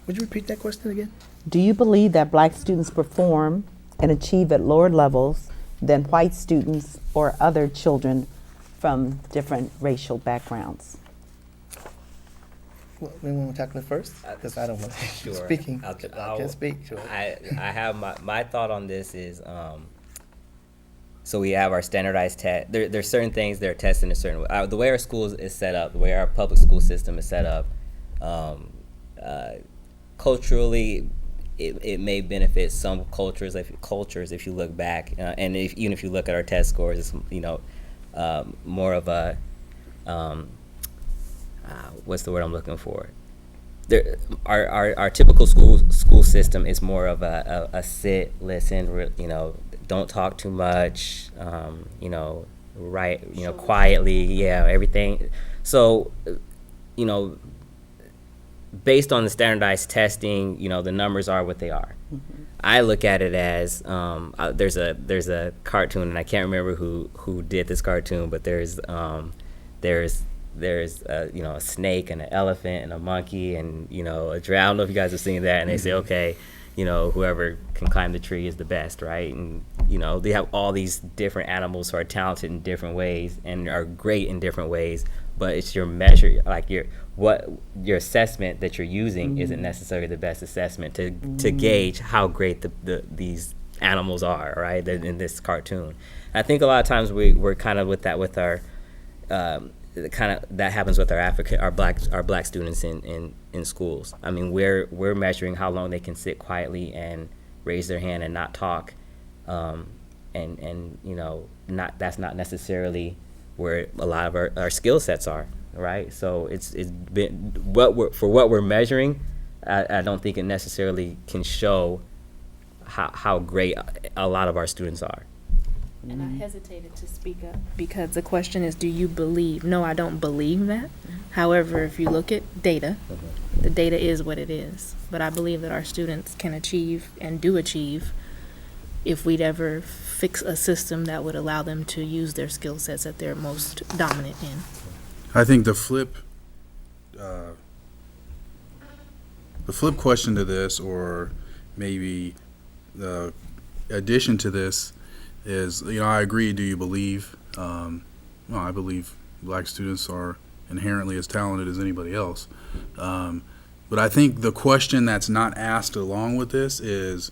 Would you repeat that question again? Do you believe that black students perform and achieve at lower levels than white students or other children from different racial backgrounds? Well, we want to tackle it first? Because I don't want to Sure. speaking. I I'll- can speak to it. I have my thought on this is, so we have our standardized test. There's certain things that are tested in a certain way. The way our schools is set up, the way our public school system is set up, culturally, it may benefit some cultures. If you look back, and even if you look at our test scores, it's more of a what's the word I'm looking for? Our typical school system is more of a sit, listen, don't talk too much, quietly, everything. So, based on the standardized testing, the numbers are what they are. I look at it as there's a cartoon, and I can't remember who did this cartoon, but there's a snake and an elephant and a monkey and a giraffe. I don't know if you guys have seen that, and they say, okay, whoever can climb the tree is the best, right? And they have all these different animals who are talented in different ways and are great in different ways, but it's your measure, like your assessment that you're using isn't necessarily the best assessment to gauge how great these animals are, right? In this cartoon. I think a lot of times we're kind of with our that happens with our black students in schools. I mean, we're measuring how long they can sit quietly and raise their hand and not talk, that's not necessarily where a lot of our skill sets are, right? So it's been what we're measuring. I don't think it necessarily can show how great a lot of our students are. And I hesitated to speak up because the question is, do you believe? No, I don't believe that. However, if you look at data, the data is what it is. But I believe that our students can achieve and do achieve if we'd ever fix a system that would allow them to use their skill sets that they're most dominant in. I think the flip question to this, or maybe the addition to this, is, I agree. Do you believe? I believe black students are inherently as talented as anybody else. But I think the question that's not asked along with this is,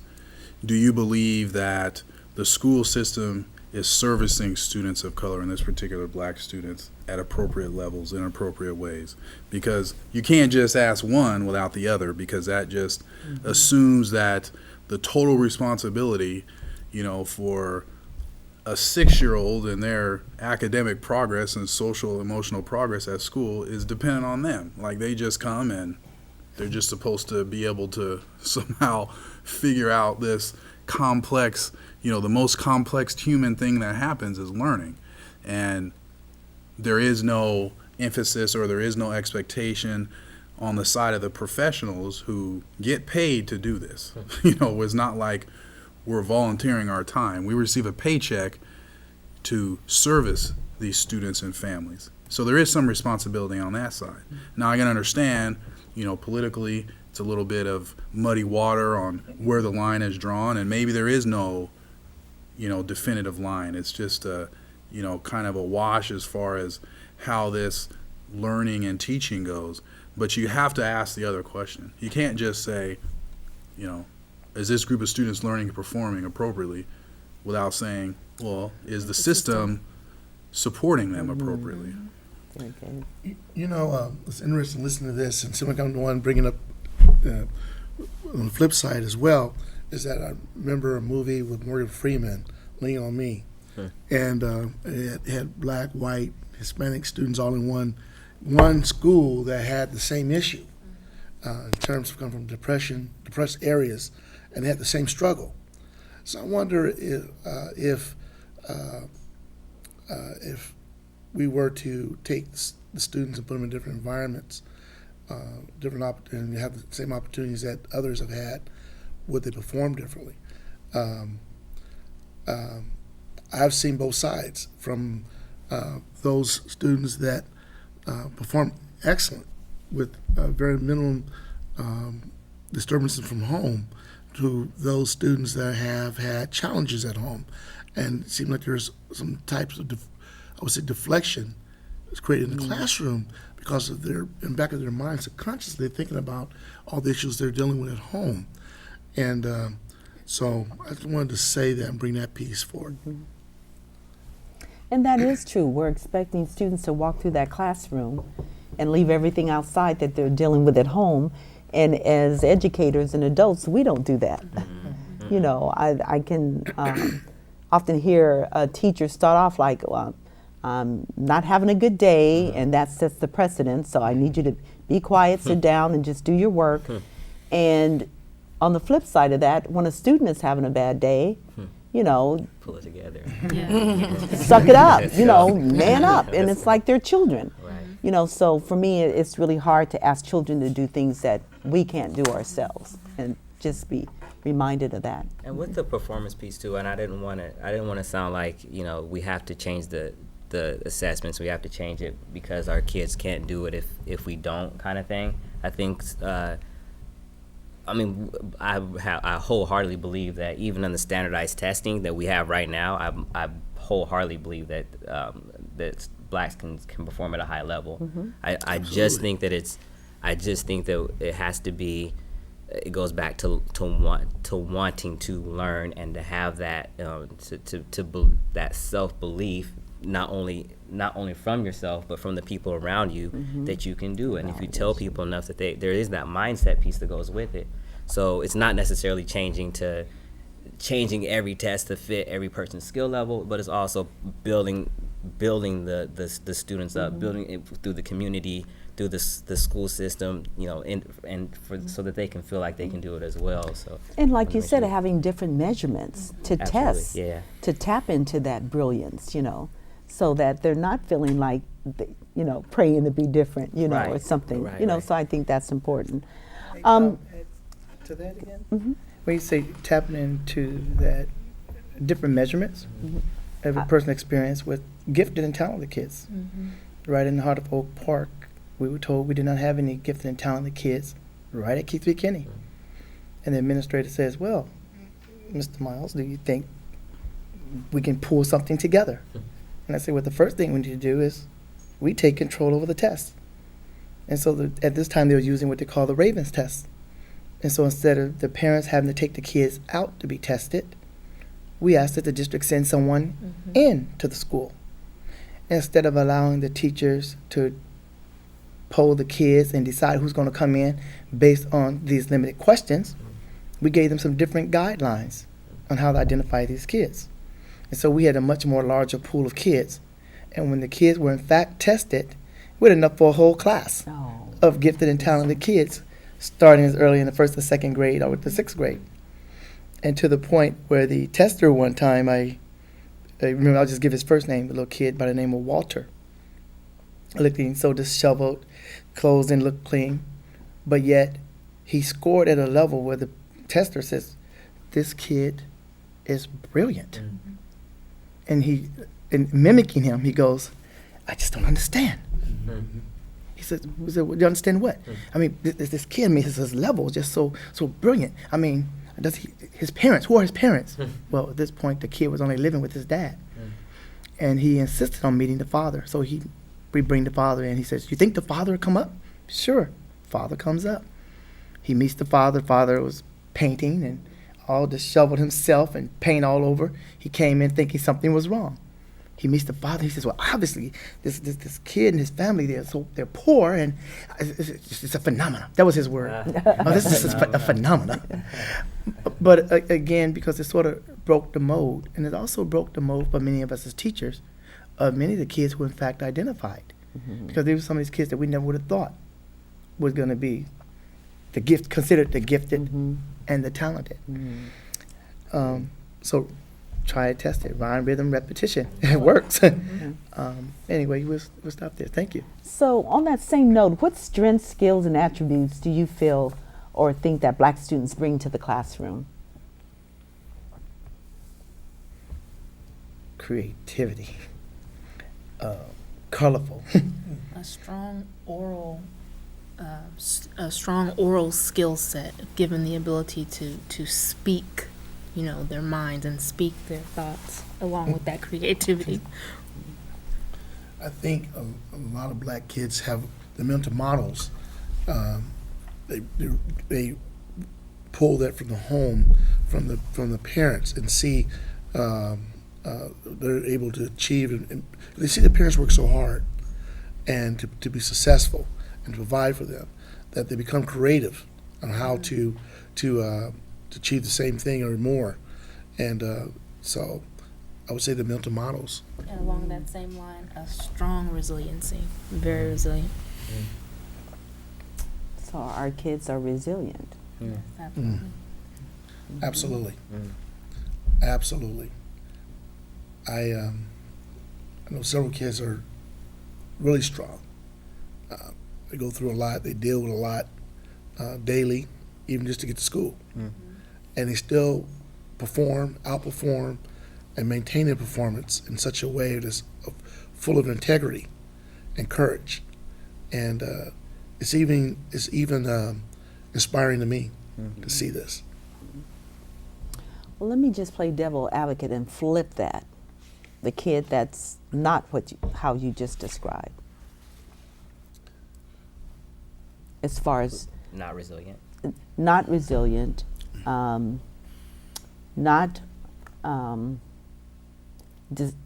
do you believe that the school system is servicing students of color, in this particular black students, at appropriate levels in appropriate ways? Because you can't just ask one without the other, because that just assumes that the total responsibility, for a 6-year-old and their academic progress and social emotional progress at school is dependent on them. Like, they just come and they're just supposed to be able to somehow figure out this complex, the most complex human thing that happens is learning. And there is no emphasis, or there is no expectation on the side of the professionals who get paid to do this. It's not like we're volunteering our time. We receive a paycheck to service these students and families. So there is some responsibility on that side. Now I can understand, politically, it's a little bit of muddy water on where the line is drawn, and maybe there is no, definitive line. It's just a, kind of a wash as far as how this learning and teaching goes. But you have to ask the other question. You can't just say, is this group of students learning and performing appropriately, without saying, well, is the system supporting them appropriately? Very good. It's interesting listening to this, and someone come to one bringing up on the flip side as well, is that I remember a movie with Morgan Freeman, Lean on Me, and it had black, white, Hispanic students all in one school that had the same issue in terms of coming from depressed areas, and they had the same struggle. So I wonder if we were to take the students and put them in different environments, and have the same opportunities that others have had, would they perform differently? I've seen both sides, from those students that perform excellent with very minimum disturbances from home, to those students that have had challenges at home. And it seems like there's some types of, deflection is created in the classroom because of in the back of their minds, subconsciously thinking about all the issues they're dealing with at home. And so I just wanted to say that and bring that piece forward. And that is true. We're expecting students to walk through that classroom and leave everything outside that they're dealing with at home. And as educators and adults, we don't do that. I can often hear a teacher start off like, not having a good day, and that sets the precedent, so I need you to be quiet, sit down, and just do your work. And on the flip side of that, when a student is having a bad day, Pull it together. suck it up, man up. And it's like they're children. Right. So for me, it's really hard to ask children to do things that we can't do ourselves, and just be reminded of that. And with the performance piece too, and I didn't want to sound like we have to change the assessments. We have to change it because our kids can't do it if we don't, kind of thing. I think. I wholeheartly believe that even in the standardized testing that we have right now, I wholeheartedly believe that that blacks can perform at a high level. Mm-hmm. I just think that it has to be. It goes back to wanting to learn and to have that that self-belief, not only from yourself but from the people around you, that you can do it. And if you tell people enough that there is that mindset piece that goes with it. So it's not necessarily changing every test to fit every person's skill level, but it's also building the students up, building it through the community, through the school system, so that they can feel like they can do it as well. So, And like you said, having different measurements to Absolutely, test, yeah. to tap into that brilliance, so that they're not feeling like, praying to be different, or Right, something, right. So I think that's important. Add to that again? When you say tapping into that different measurements of a person experience with gifted and talented kids. Right in the heart of Oak Park, we were told we did not have any gifted and talented kids right at Keith B. Kinney. And the administrator says, well, Mr. Miles, do you think we can pull something together? And I say, well, the first thing we need to do is we take control over the test. And so at this time, they were using what they call the Ravens test. And so instead of the parents having to take the kids out to be tested, we asked that the district send someone in to the school. Instead of allowing the teachers to poll the kids and decide who's going to come in based on these limited questions, we gave them some different guidelines on how to identify these kids. And so we had a much more larger pool of kids. And when the kids were in fact tested, we had enough for a whole class Oh. of gifted and talented kids, starting as early in the first and second grade or the sixth grade. And to the point where the tester one time, I remember, I'll just give his first name, the little kid by the name of Walter. Looking so disheveled, clothes didn't look clean, but yet he scored at a level where the tester says, this kid is brilliant. And in mimicking him, he goes, I just don't understand. He said, "Well, you understand what? I mean, this kid, I mean, his level is just so brilliant. I mean, his parents, who are his parents? Well, at this point, the kid was only living with his dad. And he insisted on meeting the father. So we bring the father in. He says, "You think the father will come up?" Sure. Father comes up. He meets the father. Father was painting and all disheveled himself and paint all over. He came in thinking something was wrong. He meets the father. He says, "Well, obviously, this kid and his family, they're poor, and it's a phenomenon." That was his word. Oh, this is a phenomenon. But again, because it sort of broke the mold, and it also broke the mold for many of us as teachers, of many of the kids who in fact identified, because there were some of these kids that we never would have thought was going to be considered the gifted and the talented. So try it, test it. Rhyme, rhythm, repetition. It works. Anyway, we'll stop there. Thank you. So on that same note, what strengths, skills, and attributes do you feel or think that Black students bring to the classroom? Creativity. Colorful. A strong oral skill set, given the ability to speak, their minds and speak their thoughts, along with that creativity. I think a lot of Black kids have the mental models. They pull that from the home, from the parents, and see they're able to achieve. And they see the parents work so hard, and to be successful and to provide for them, that they become creative on how to achieve the same thing or more. And so I would say the mental models. And along that same line, a strong resiliency, very resilient. So our kids are resilient. Absolutely. Absolutely. Absolutely. I know several kids are really strong. They go through a lot. They deal with a lot daily, even just to get to school. And they still outperform, and maintain their performance in such a way that's full of integrity and courage. And it's even inspiring to me to see this. Well, let me just play devil advocate and flip that. The kid that's not how you just described. As far as Not resilient. not resilient, not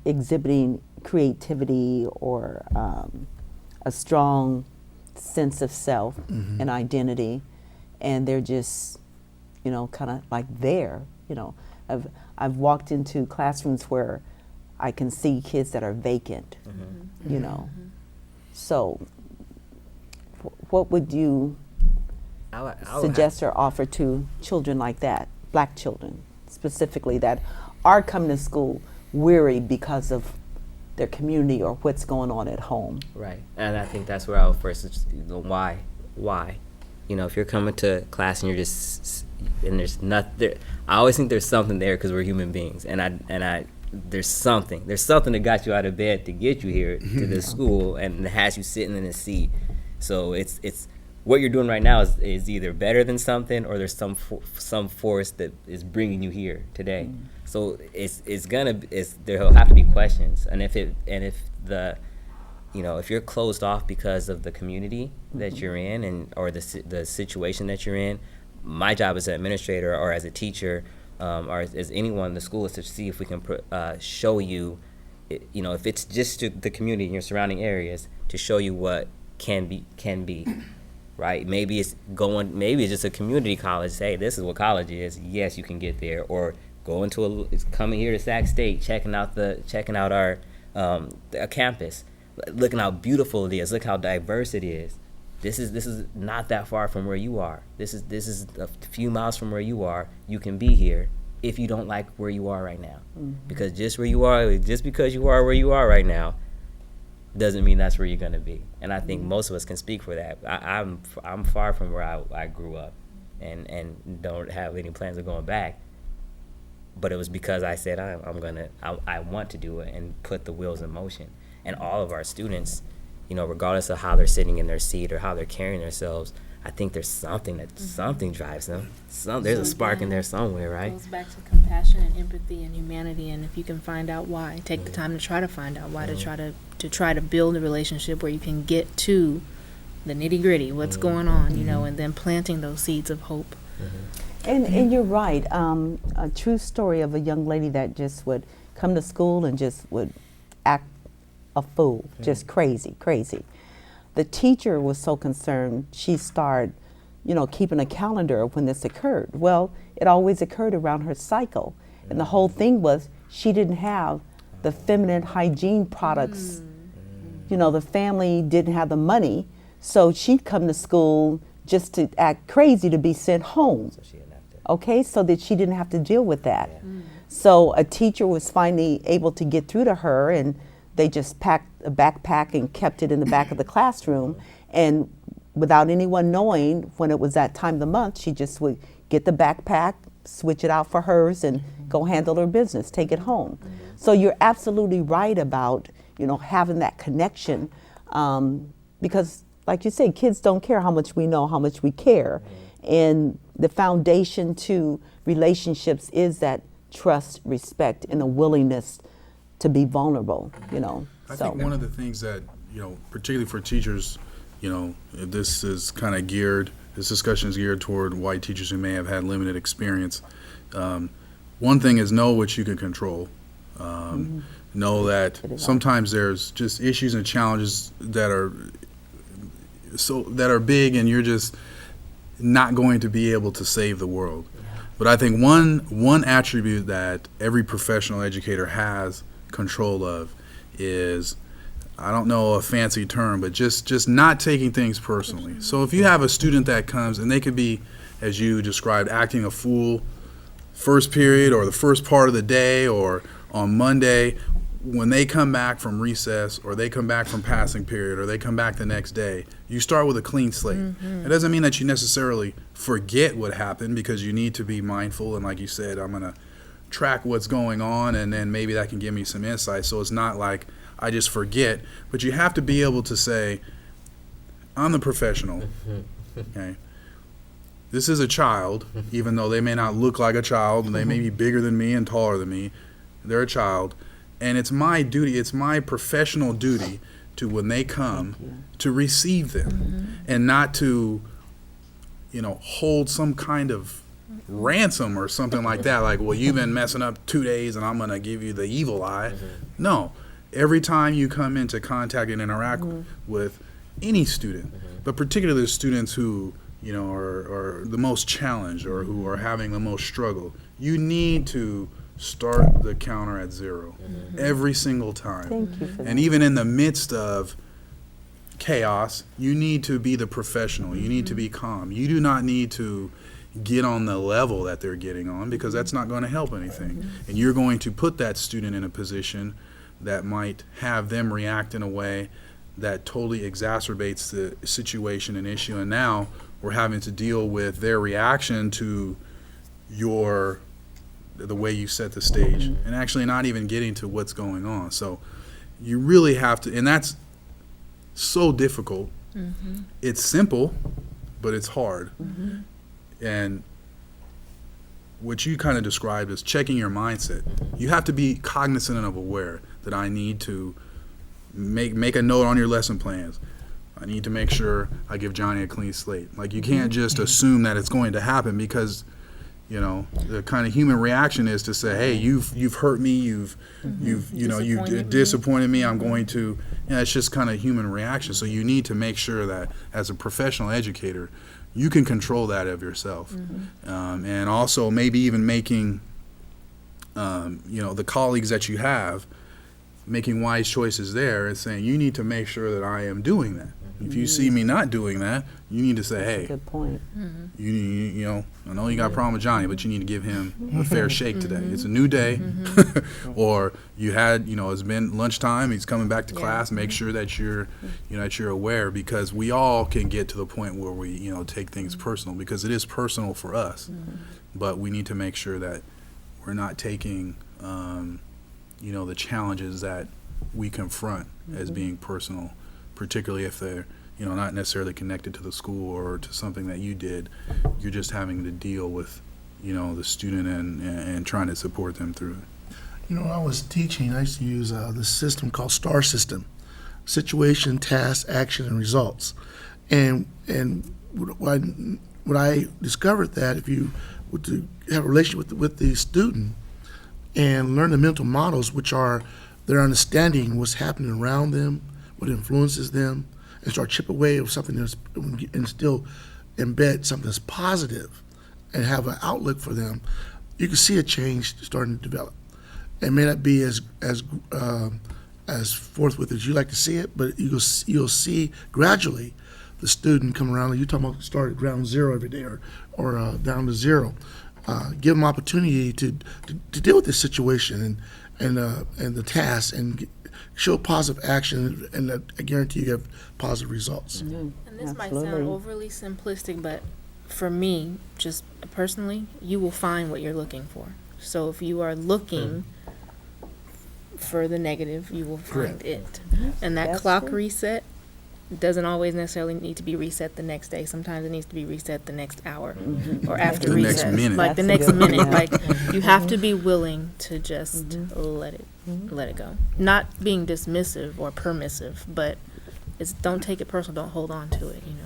exhibiting creativity or a strong sense of self and identity, and they're just, kind of like there. I've walked into classrooms where I can see kids that are vacant. So, what would you I would suggest or offer to children like that, Black children specifically, that are coming to school weary because of their community or what's going on at home? Right, and I think that's where I would first, why? If you're coming to class and you're just, and there's nothing there, I always think there's something there because we're human beings, and there's something that got you out of bed to get you here to this school and has you sitting in a seat. So it's what you're doing right now is either better than something, or there's some force that is bringing you here today. So there'll have to be questions, and if you're closed off because of the community that you're in or the situation that you're in, my job as an administrator or as a teacher or as anyone in the school is to see if we can show you, if it's just to the community in your surrounding areas, to show you what can be. Right? Maybe it's just a community college. Say, this is what college is. Yes, you can get there. Or coming here to Sac State, checking out our campus, looking how beautiful it is. Look how diverse it is. This is not that far from where you are. This is a few miles from where you are. You can be here if you don't like where you are right now. Because just because you are where you are right now, doesn't mean that's where you're gonna be. And I think most of us can speak for that. I'm far from where I grew up, and don't have any plans of going back. But it was because I said I want to do it and put the wheels in motion. And all of our students, you know, regardless of how they're sitting in their seat or how they're carrying themselves, I think there's something that something drives them. There's a spark in there somewhere, It right? goes back to compassion and empathy and humanity, and if you can find out why, take the time to try to find out why, to try to build a relationship where you can get to the nitty gritty, what's going on, you know, and then planting those seeds of hope. And you're right. A true story of a young lady that just would come to school and just would act a fool, just crazy. The teacher was so concerned, she started, you know, keeping a calendar of when this occurred. Well, it always occurred around her cycle. And the whole thing was she didn't have the feminine hygiene products. You know, the family didn't have the money, so she'd come to school just to act crazy to be sent home. So she didn't have to. Okay, so that she didn't have to deal with that. So a teacher was finally able to get through to her, and they just packed a backpack and kept it in the back of the classroom. And without anyone knowing, when it was that time of the month, she just would get the backpack, switch it out for hers, and go handle her business, take it home. So you're absolutely right about, you know, having that connection, because like you say, kids don't care how much we know, how much we care. And the foundation to relationships is that trust, respect, and a willingness to be vulnerable, you know. I think one of the things that, you know, particularly for teachers, you know, this is kind of geared, this discussion is geared toward white teachers who may have had limited experience. One thing is know what you can control. Know that sometimes there's just issues and challenges that are big, and you're just not going to be able to save the world. But I think one attribute that every professional educator has control of is, I don't know a fancy term, but just not taking things personally. So if you have a student that comes and they could be, as you described, acting a fool first period or the first part of the day or on Monday, when they come back from recess or they come back from passing period or they come back the next day, you start with a clean slate. It doesn't mean that you necessarily forget what happened, because you need to be mindful, and like you said, I'm going to track what's going on, and then maybe that can give me some insight. So it's not like I just forget, but you have to be able to say, I'm the professional, okay? This is a child, even though they may not look like a child, and they may be bigger than me and taller than me, they're a child. And it's my duty, it's my professional duty to, when they come, to receive them and not to, you know, hold some kind of ransom or something like that. Like, well, you've been messing up 2 days and I'm going to give you the evil eye. No. Every time you come into contact and interact with any student, but particularly the students who, you know, are the most challenged or who are having the most struggle, you need to start the counter at zero every single time. Thank you for that. And even in the midst of chaos, you need to be the professional. You need to be calm. You do not need to get on the level that they're getting on, because that's not going to help anything. And you're going to put that student in a position that might have them react in a way that totally exacerbates the situation and issue. And now we're having to deal with their reaction to the way you set the stage, and actually not even getting to what's going on. So you really have to, and that's so difficult. It's simple, but it's hard. And what you kind of described is checking your mindset. You have to be cognizant and aware that I need to make a note on your lesson plans. I need to make sure I give Johnny a clean slate. Like, you can't just assume that it's going to happen, because, you know, the kind of human reaction is to say, hey, you've hurt me, you've disappointed me, I'm going to, it's just kind of human reaction. So you need to make sure that as a professional educator, you can control that of yourself. And also maybe even making, the colleagues that you have, making wise choices there and saying, you need to make sure that I am doing that. If you see me not doing that, you need to say, hey, Good point. you know, I know you got a problem with Johnny, but you need to give him a fair shake today. It's a new day. Or you had, it's been lunchtime, he's coming back to class. Make sure that you're aware, because we all can get to the point where we, take things personal, because it is personal for us. But we need to make sure that we're not taking, the challenges that we confront as being personal, particularly if they're, you know, not necessarily connected to the school or to something that you did. You're just having to deal with, you know, the student and trying to support them through it. You know, when I was teaching, I used to use this system called STAR system: situation, task, action, and results. And what I discovered that if you were to have a relationship with the student and learn the mental models, which are their understanding what's happening around them, what influences them, and start chip away of something that's, and still embed something that's positive and have an outlook for them, you can see a change starting to develop. It may not be as forthwith as you like to see it, but you'll see gradually the student come around. You're talking about start at ground zero every day or down to zero. Give them opportunity to deal with this situation and the task and show positive action, and I guarantee you have positive results. And this might Absolutely. sound overly simplistic, but for me, just personally, you will find what you're looking for. So if you are looking for the negative, you will find it. And that That's clock true. reset doesn't always necessarily need to be reset the next day. Sometimes it needs to be reset the next hour or after The next recess. minute. Like the That's next a good minute. one. Like you have to be willing to just let it go. Not being dismissive or permissive, but it's don't take it personal, don't hold on to it, you know.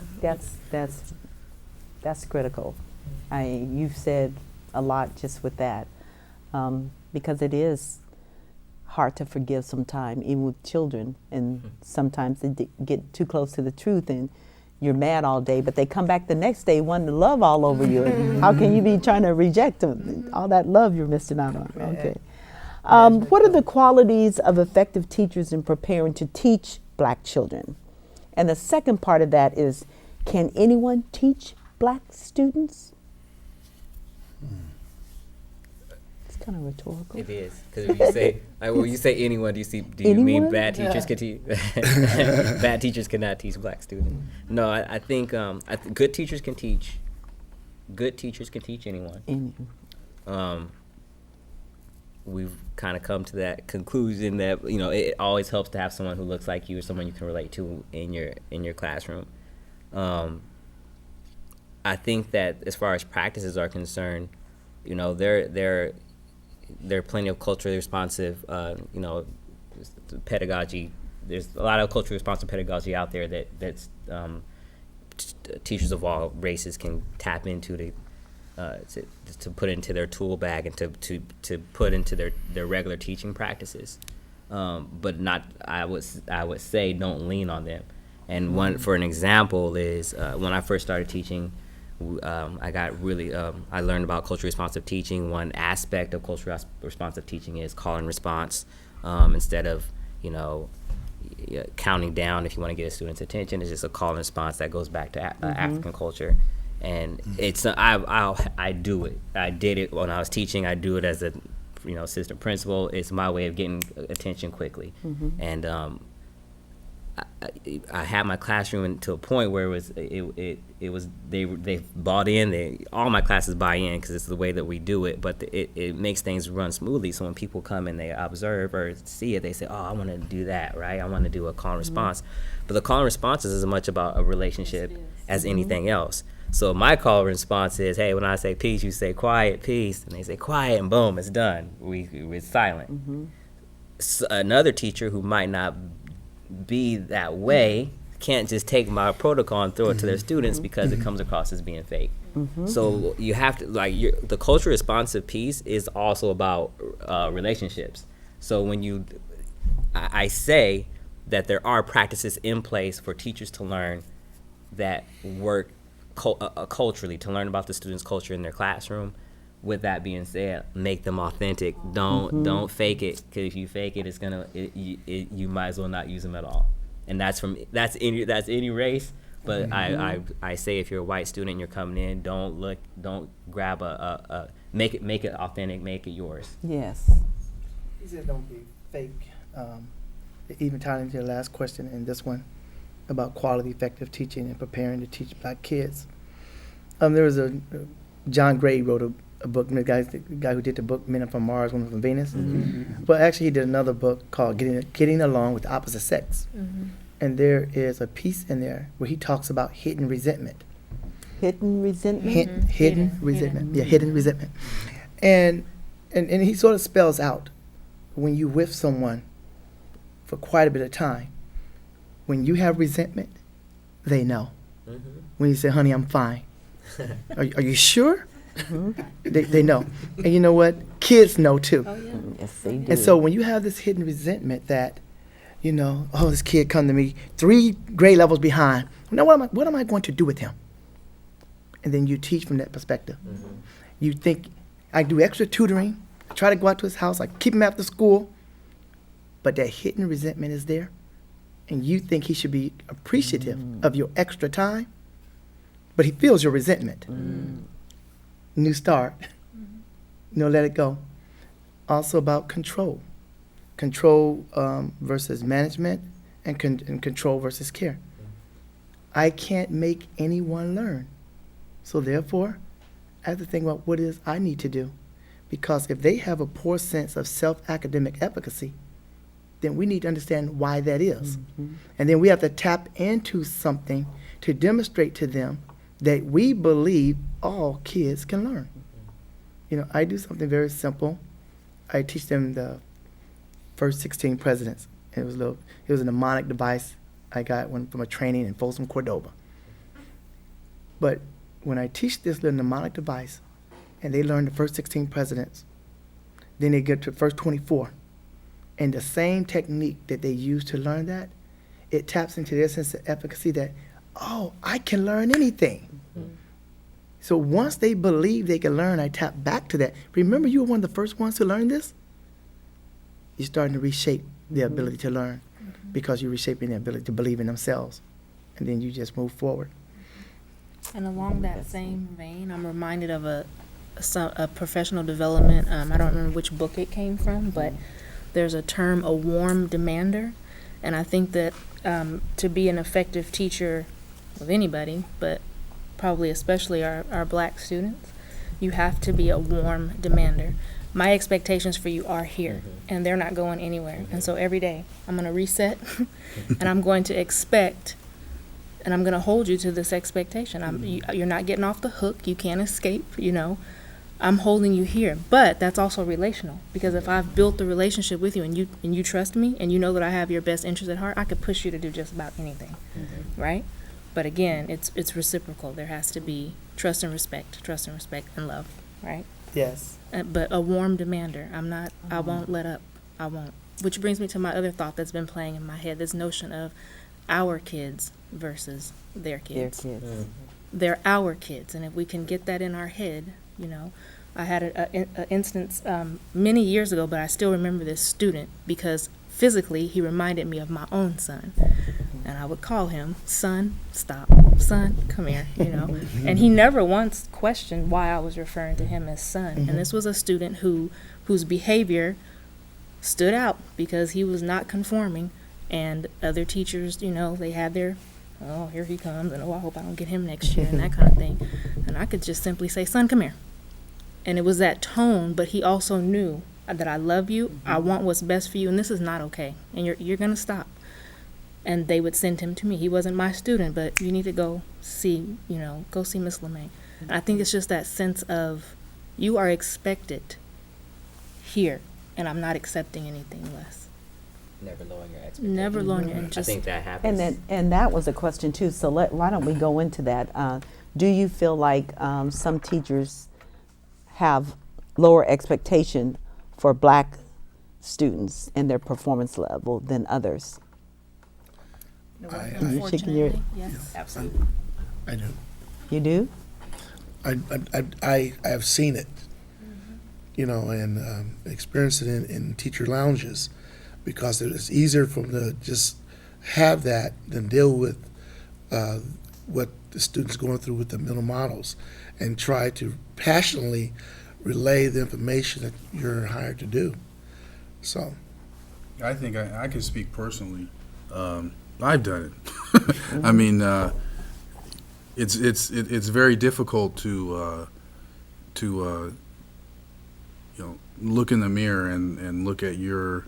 That's critical. You've said a lot just with that, because it is hard to forgive sometimes, even with children, and sometimes they get too close to the truth and you're mad all day, but they come back the next day wanting to love all over you. And how can you be trying to reject them? All that love you're missing out on. Okay. What are the qualities of effective teachers in preparing to teach Black children? And the second part of that is, can anyone teach Black students? It's kind of rhetorical. It is, because when you say when you say anyone, do you mean Anyone? bad teachers can teach? Bad teachers cannot teach Black students. No, I think good teachers can teach. Good teachers can teach anyone. We've kind of come to that conclusion that, you know, it always helps to have someone who looks like you or someone you can relate to in your classroom. I think that as far as practices are concerned, you know, there are plenty of culturally responsive, you know, pedagogy. There's a lot of culturally responsive pedagogy out there that's teachers of all races can tap into to put into their tool bag and to put into their regular teaching practices. But not, I would say, don't lean on them. And one, for an example, is when I first started teaching, I got really, I learned about culturally responsive teaching. One aspect of culturally responsive teaching is call and response. Instead of, you know, counting down if you want to get a student's attention, it's just a call and response that goes back to African culture. And it's, I do it. I did it when I was teaching. I do it as a, you know, assistant principal. It's my way of getting attention quickly. And I had my classroom to a point where it was they bought in. All my classes buy in because it's the way that we do it. But it makes things run smoothly. So when people come and they observe or see it, they say, "Oh, I want to do that, right? I want to do a call and response." But the call and response is as much about a relationship as anything else. So my call and response is, hey, when I say peace, you say quiet, peace, and they say quiet, and boom, it's done. We're silent. So another teacher who might not be that way can't just take my protocol and throw it to their students because it comes across as being fake. So you have to, like, the culture responsive piece is also about relationships. So when I say that there are practices in place for teachers to learn that work culturally, to learn about the students' culture in their classroom. With that being said, make them authentic. Don't fake it, because if you fake it, it's gonna you might as well not use them at all. And that's any race. But I say, if you're a white student and you're coming in, don't grab make it authentic, make it yours. Yes. He said don't be fake. Even tying into your last question and this one about quality, effective teaching and preparing to teach Black kids. There was John Gray wrote a book, the guy who did the book Men Are From Mars, Women From Venus. But actually, he did another book called Getting Along with the Opposite Sex. And there is a piece in there where he talks about hidden resentment. Hidden resentment? Hidden Hidden. resentment. Yeah, hidden resentment. And he sort of spells out when you with someone for quite a bit of time, when you have resentment, they know. When you say, honey, I'm fine. Are you sure? They know. And you know what? Kids know too. Oh, yeah. Yes, they do. And so when you have this hidden resentment that, you know, oh, this kid come to me 3 grade levels behind. Now what am I going to do with him? And then you teach from that perspective. You think, I do extra tutoring, I try to go out to his house, I keep him after school, but that hidden resentment is there, and you think he should be appreciative of your extra time, but he feels your resentment. New start. Let it go. Also about control. Control versus management, and control versus care. I can't make anyone learn. So therefore, I have to think about what it is I need to do. Because if they have a poor sense of self-academic efficacy, then we need to understand why that is. And then we have to tap into something to demonstrate to them that we believe all kids can learn. I do something very simple. I teach them the first 16 presidents. It was a mnemonic device I got from a training in Folsom, Cordova. But when I teach this little mnemonic device, and they learn the first 16 presidents, then they get to the first 24. And the same technique that they use to learn that, it taps into their sense of efficacy that, oh, I can learn anything. So once they believe they can learn, I tap back to that. Remember, you were one of the first ones to learn this? You're starting to reshape their ability to learn because you're reshaping their ability to believe in themselves. And then you just move forward. And along that same vein, I'm reminded of a professional development. I don't remember which book it came from, but there's a term, a warm demander. And I think that to be an effective teacher of anybody, but probably especially our black students, you have to be a warm demander. My expectations for you are here, and they're not going anywhere. And so every day, I'm going to reset, and I'm going to expect, and I'm going to hold you to this expectation. You're not getting off the hook. You can't escape, I'm holding you here. But that's also relational, because if I've built the relationship with you and you trust me and you know that I have your best interest at heart, I could push you to do just about anything, right? But again, it's reciprocal. There has to be trust and respect, and love, right? Yes. But a warm demander. I won't let up. I won't. Which brings me to my other thought that's been playing in my head, this notion of our kids versus their kids. Their kids. They're our kids, and if we can get that in our head, I had an instance many years ago, but I still remember this student because physically he reminded me of my own son. And I would call him, son, stop, son, come here, And he never once questioned why I was referring to him as son. And this was a student whose behavior stood out because he was not conforming. And other teachers, they had their, oh, here he comes, and oh, I hope I don't get him next year, and that kind of thing. And I could just simply say, son, come here. And it was that tone, but he also knew that I love you, I want what's best for you, and this is not okay. And you're going to stop. And they would send him to me. He wasn't my student, but you need to go see Miss LeMay. And I think it's just that sense of you are expected here, and I'm not accepting anything less. Never lowering your expectations. Never lowering your I just think that happens. And that was a question too. So why don't we go into that? Do you feel like some teachers have lower expectation for black students and their performance level than others? Unfortunately, yes. Absolutely. I do. You do? I have seen it, and experienced it in teacher lounges, because it's easier for them to just have that than deal with what the students going through with the mental models, and try to passionately relay the information that you're hired to do. So, I think I can speak personally. I've done it. I mean, it's very difficult to look in the mirror and look at your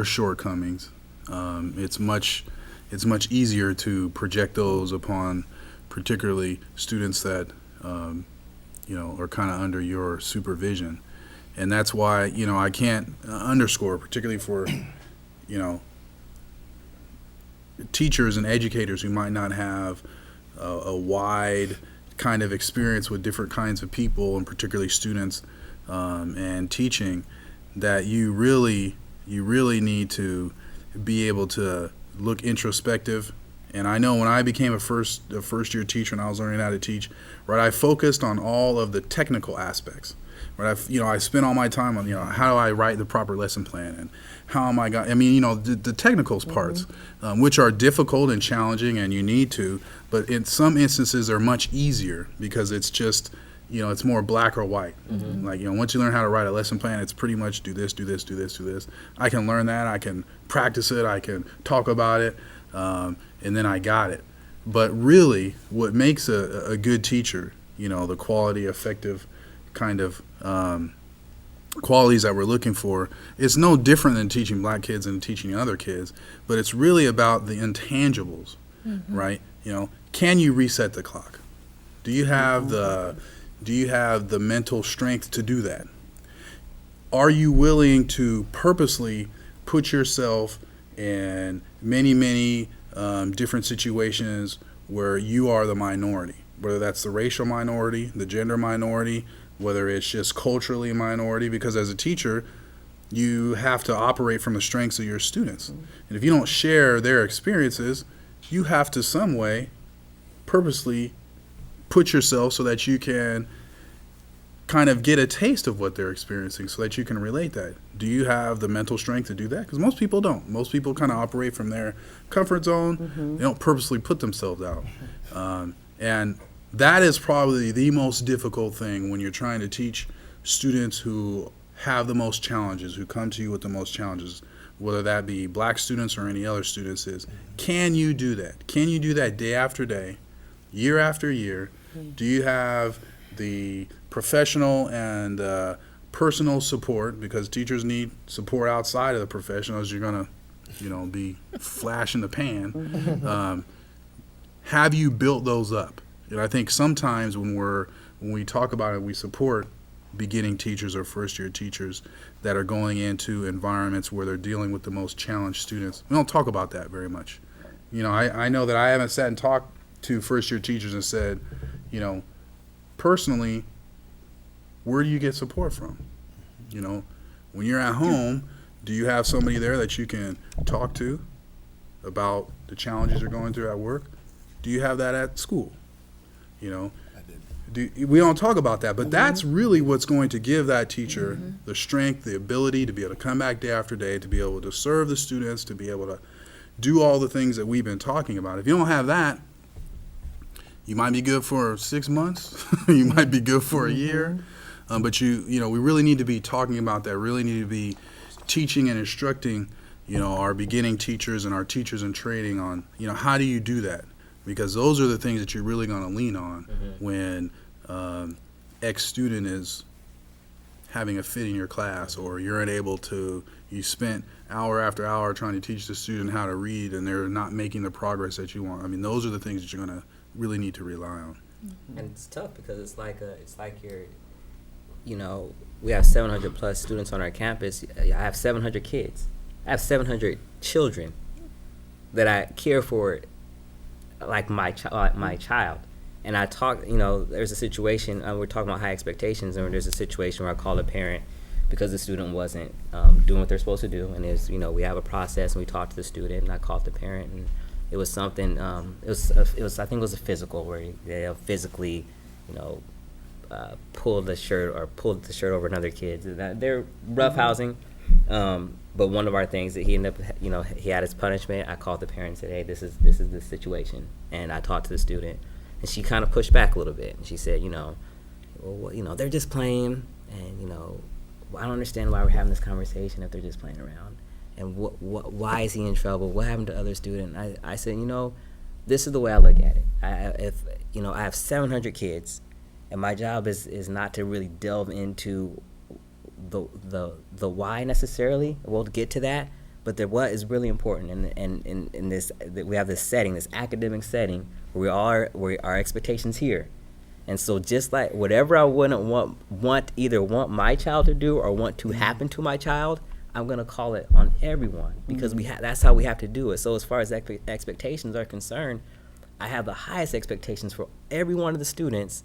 shortcomings. It's much easier to project those upon particularly students that are kind of under your supervision. And that's why, I can't underscore, particularly for, teachers and educators who might not have a wide kind of experience with different kinds of people, and particularly students, and teaching, that you really need to be able to look introspective. And I know when I became a first year teacher and I was learning how to teach, right, I focused on all of the technical aspects. Right, I spent all my time on how do I write the proper lesson plan, and how am I going. The technical parts, which are difficult and challenging, and you need to. But in some instances, they're much easier because it's just it's more black or white. Like once you learn how to write a lesson plan, it's pretty much do this, do this, do this, do this. I can learn that. I can practice it. I can talk about it, and then I got it. But really, what makes a good teacher, the quality, effective kind of qualities that we're looking for, it's no different than teaching black kids and teaching other kids, but it's really about the intangibles, right? Can you reset the clock? Do you have the mental strength to do that? Are you willing to purposely put yourself in many different situations where you are the minority, whether that's the racial minority, the gender minority, whether it's just culturally a minority? Because as a teacher, you have to operate from the strengths of your students. And if you don't share their experiences, you have to some way purposely put yourself so that you can kind of get a taste of what they're experiencing so that you can relate that. Do you have the mental strength to do that? Because most people don't. Most people kind of operate from their comfort zone. They don't purposely put themselves out. And that is probably the most difficult thing when you're trying to teach students who have the most challenges, who come to you with the most challenges, whether that be black students or any other students, is can you do that? Can you do that day after day, year after year? Do you have the professional and personal support? Because teachers need support outside of the professionals. You're going to, be flash in the pan. Have you built those up? And I think sometimes when we talk about it, we support beginning teachers or first year teachers that are going into environments where they're dealing with the most challenged students. We don't talk about that very much. I know that I haven't sat and talked to first year teachers and said, personally, where do you get support from? When you're at home, do you have somebody there that you can talk to about the challenges you're going through at work? Do you have that at school? We don't talk about that, but that's really what's going to give that teacher the strength, the ability to be able to come back day after day, to be able to serve the students, to be able to do all the things that we've been talking about. If you don't have that, you might be good for 6 months, you might be good for a year, but we really need to be talking about that, really need to be teaching and instructing, our beginning teachers and our teachers in training on, how do you do that? Because those are the things that you're really going to lean on when X student is having a fit in your class, or you're unable to, you spent hour after hour trying to teach the student how to read and they're not making the progress that you want. I mean, those are the things that you're going to really need to rely on. And it's tough because it's like you're, we have 700 plus students on our campus. I have 700 kids. I have 700 children that I care for like my child. And I talk, there's a situation, we're talking about high expectations, and there's a situation where I call a parent because the student wasn't doing what they're supposed to do. And there's, we have a process, and we talk to the student, and I called the parent, and it was something, I think it was a physical, where they physically, pulled the shirt over another kid. They're roughhousing. But one of our things that he ended up, he had his punishment. I called the parent and said, hey, this is the situation. And I talked to the student, and she kind of pushed back a little bit. And she said, they're just playing, and, I don't understand why we're having this conversation if they're just playing around. And why is he in trouble? What happened to other student? I said, this is the way I look at it. I have 700 kids, and my job is not to really delve into the why necessarily. We'll get to that, but the what is really important. And in this, that we have this setting, this academic setting, where our expectations here. And so just like whatever I wouldn't want my child to do or want to happen to my child, I'm gonna call it on everyone, because that's how we have to do it. So as far as expectations are concerned, I have the highest expectations for every one of the students,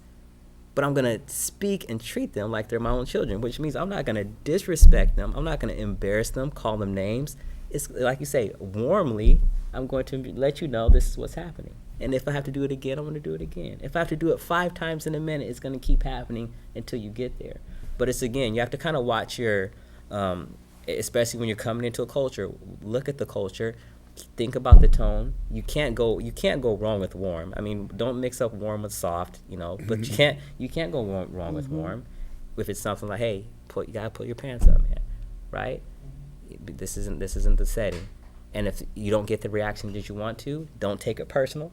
but I'm gonna speak and treat them like they're my own children, which means I'm not gonna disrespect them. I'm not gonna embarrass them, call them names. It's like you say, warmly, I'm going to let you know this is what's happening. And if I have to do it again, I'm going to do it again. If I have to do it 5 times in a minute, it's going to keep happening until you get there. But it's, again, you have to kind of watch your, especially when you're coming into a culture, look at the culture, think about the tone. You can't go wrong with warm. I mean, don't mix up warm with soft, but you can't go wrong with warm. If it's something like, hey, you got to put your pants up, man, right? This isn't the setting. And if you don't get the reaction that you want to, don't take it personal.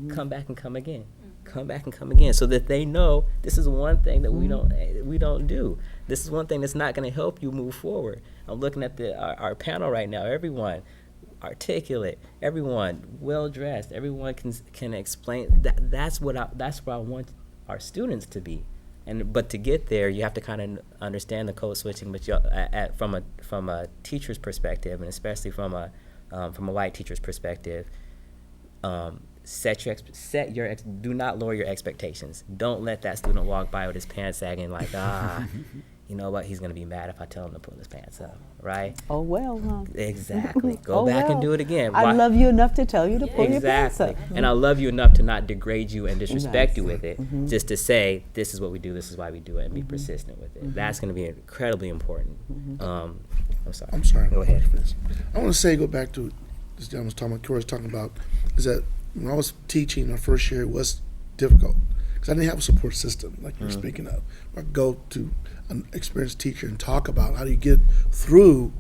Come back and come again. Come back and come again, so that they know this is one thing that we don't do. This is one thing that's not going to help you move forward. I'm looking at our panel right now. Everyone articulate, everyone well dressed, everyone can explain. That's where I want our students to be. But to get there, you have to kind of understand the code switching. But from a teacher's perspective, and especially from a white teacher's perspective, do not lower your expectations. Don't let that student walk by with his pants sagging like, you know what, he's going to be mad if I tell him to pull his pants up, right? Oh, well, huh? Exactly. Go Oh, back and well. do it again. I love you enough to tell you to pull your pants up. Exactly. And I love you enough to not degrade you and disrespect you with it, just to say, this is what we do, this is why we do it, and be persistent with it. That's going to be incredibly important. I'm sorry. I'm sorry. Go ahead. I want to go back to this gentleman was talking about, Corey was talking about, is that when I was teaching my first year, it was difficult because I didn't have a support system like you were speaking of. I go to an experienced teacher and talk about how do you get through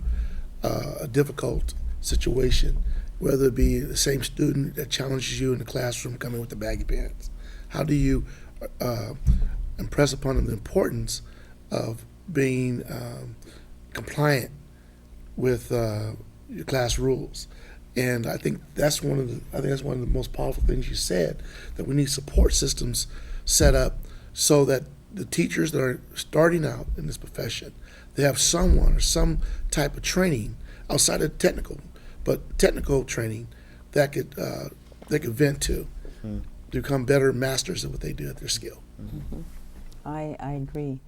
a difficult situation, whether it be the same student that challenges you in the classroom coming with the baggy pants. How do you impress upon them the importance of being compliant with your class rules? And I think that's one of the most powerful things you said, that we need support systems set up so that the teachers that are starting out in this profession, they have someone or some type of training outside of technical training that they could vent to become better masters of what they do at their skill. I agree.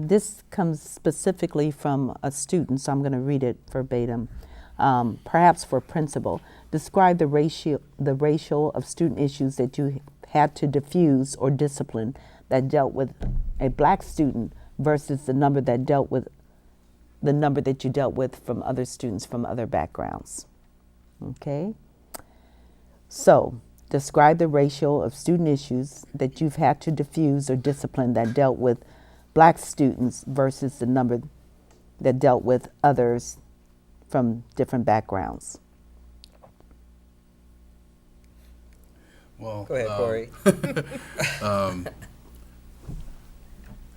This comes specifically from a student, so I'm going to read it verbatim. Perhaps for principal, describe the ratio of student issues that you had to diffuse or discipline that dealt with a black student versus the number that you dealt with from other students from other backgrounds. Okay? So, describe the ratio of student issues that you've had to diffuse or discipline that dealt with black students versus the number that dealt with others from different backgrounds. Well, Go ahead, Corey.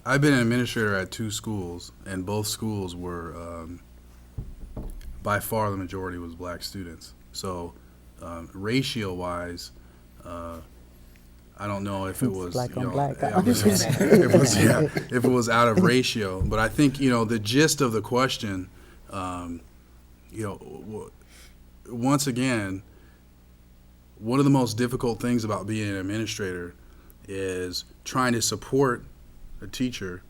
I've been an administrator at 2 schools, and both schools were, by far the majority was black students. So ratio-wise, I don't know if it was Black on black. if it was out of ratio, but I think the gist of the question, once again, one of the most difficult things about being an administrator is trying to support a teacher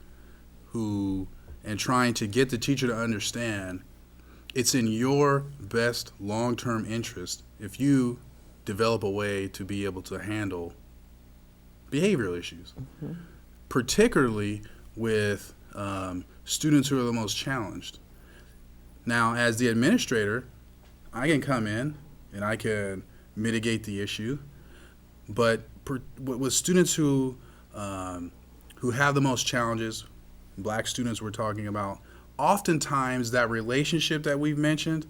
and trying to get the teacher to understand it's in your best long-term interest if you develop a way to be able to handle behavioral issues, particularly with students who are the most challenged. Now, as the administrator, I can come in and I can mitigate the issue, but with students who have the most challenges, black students we're talking about, oftentimes that relationship that we've mentioned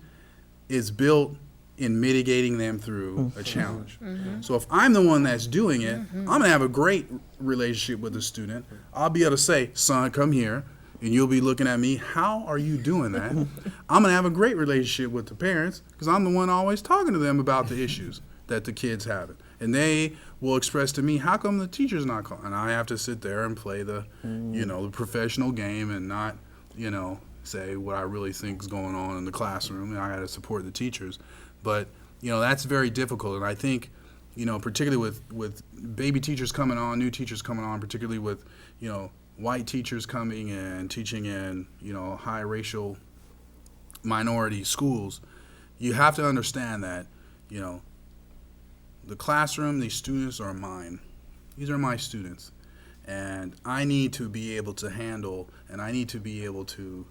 is built in mitigating them through a challenge. So if I'm the one that's doing it, I'm gonna have a great relationship with the student. I'll be able to say, son, come here. And you'll be looking at me, how are you doing that? I'm going to have a great relationship with the parents because I'm the one always talking to them about the issues that the kids have. And they will express to me, how come the teacher's not calling? And I have to sit there and play the, the professional game and not, say what I really think is going on in the classroom. And I got to support the teachers. But, that's very difficult. And I think, particularly with baby teachers coming on, new teachers coming on, particularly with, white teachers coming and teaching in, high racial minority schools, you have to understand that, the classroom, these students are mine. These are my students. And I need to be able to handle, and I need to be able to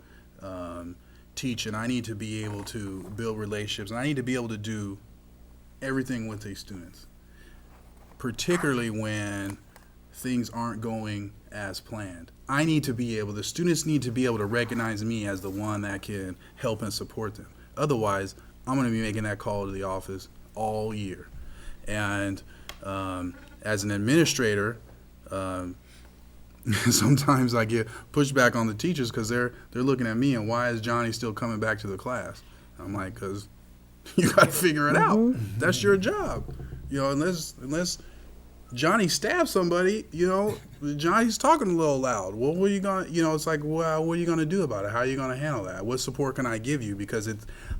teach, and I need to be able to build relationships, and I need to be able to do everything with these students, particularly when things aren't going as planned. The students need to be able to recognize me as the one that can help and support them. Otherwise, I'm going to be making that call to the office all year. And as an administrator, sometimes I get pushback on the teachers because they're looking at me and why is Johnny still coming back to the class? I'm like, because you got to figure it out. That's your job. Unless Johnny stabs somebody, Johnny's talking a little loud. Well, what are you going to, it's like, well, what are you going to do about it? How are you going to handle that? What support can I give you? Because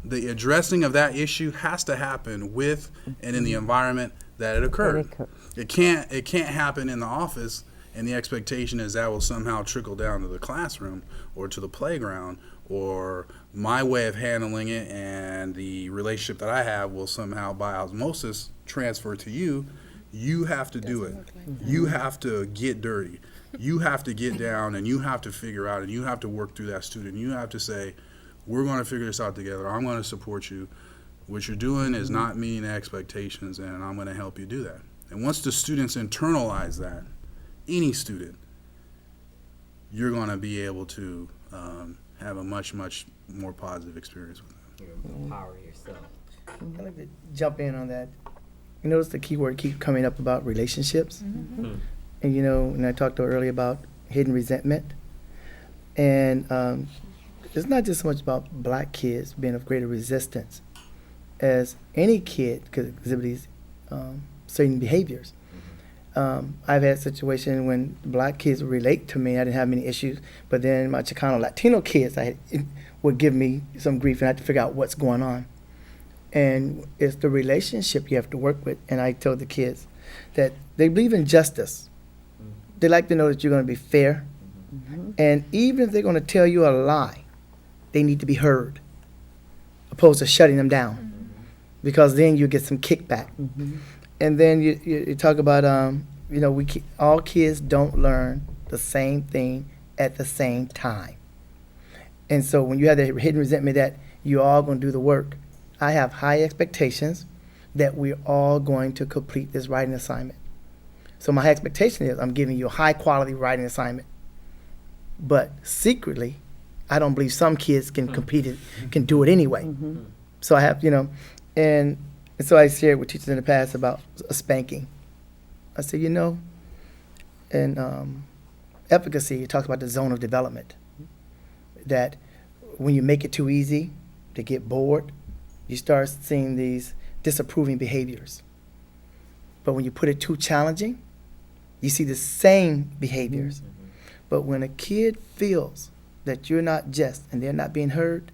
the addressing of that issue has to happen with and in the environment that it occurred. It can't happen in the office and the expectation is that will somehow trickle down to the classroom or to the playground, or my way of handling it and the relationship that I have will somehow by osmosis transfer to you. You have to do it. You have to get dirty. You have to get down and you have to figure out and you have to work through that student. You have to say, we're going to figure this out together. I'm going to support you. What you're doing is not meeting the expectations, and I'm going to help you do that. And once the students internalize that, any student, you're going to be able to have a much, much more positive experience with them. You empower yourself. I'd like to jump in on that. You notice the key word keep coming up about relationships. And and I talked earlier about hidden resentment. And it's not just so much about black kids being of greater resistance as any kid could exhibit these certain behaviors. I've had a situation when black kids would relate to me. I didn't have many issues, but then my Chicano Latino kids would give me some grief, and I had to figure out what's going on. And it's the relationship you have to work with. And I told the kids that they believe in justice. They like to know that you're going to be fair. And even if they're going to tell you a lie, they need to be heard, opposed to shutting them down, because then you get some kickback. And then you talk about, all kids don't learn the same thing at the same time. And so when you have that hidden resentment that you're all going to do the work, I have high expectations that we're all going to complete this writing assignment. So my expectation is I'm giving you a high quality writing assignment. But secretly, I don't believe some kids can complete it, can do it anyway. So I have, and so I shared with teachers in the past about a spanking. I said, in efficacy, it talks about the zone of development. That when you make it too easy, they get bored. You start seeing these disapproving behaviors. But when you put it too challenging, you see the same behaviors. But when a kid feels that you're not just and they're not being heard,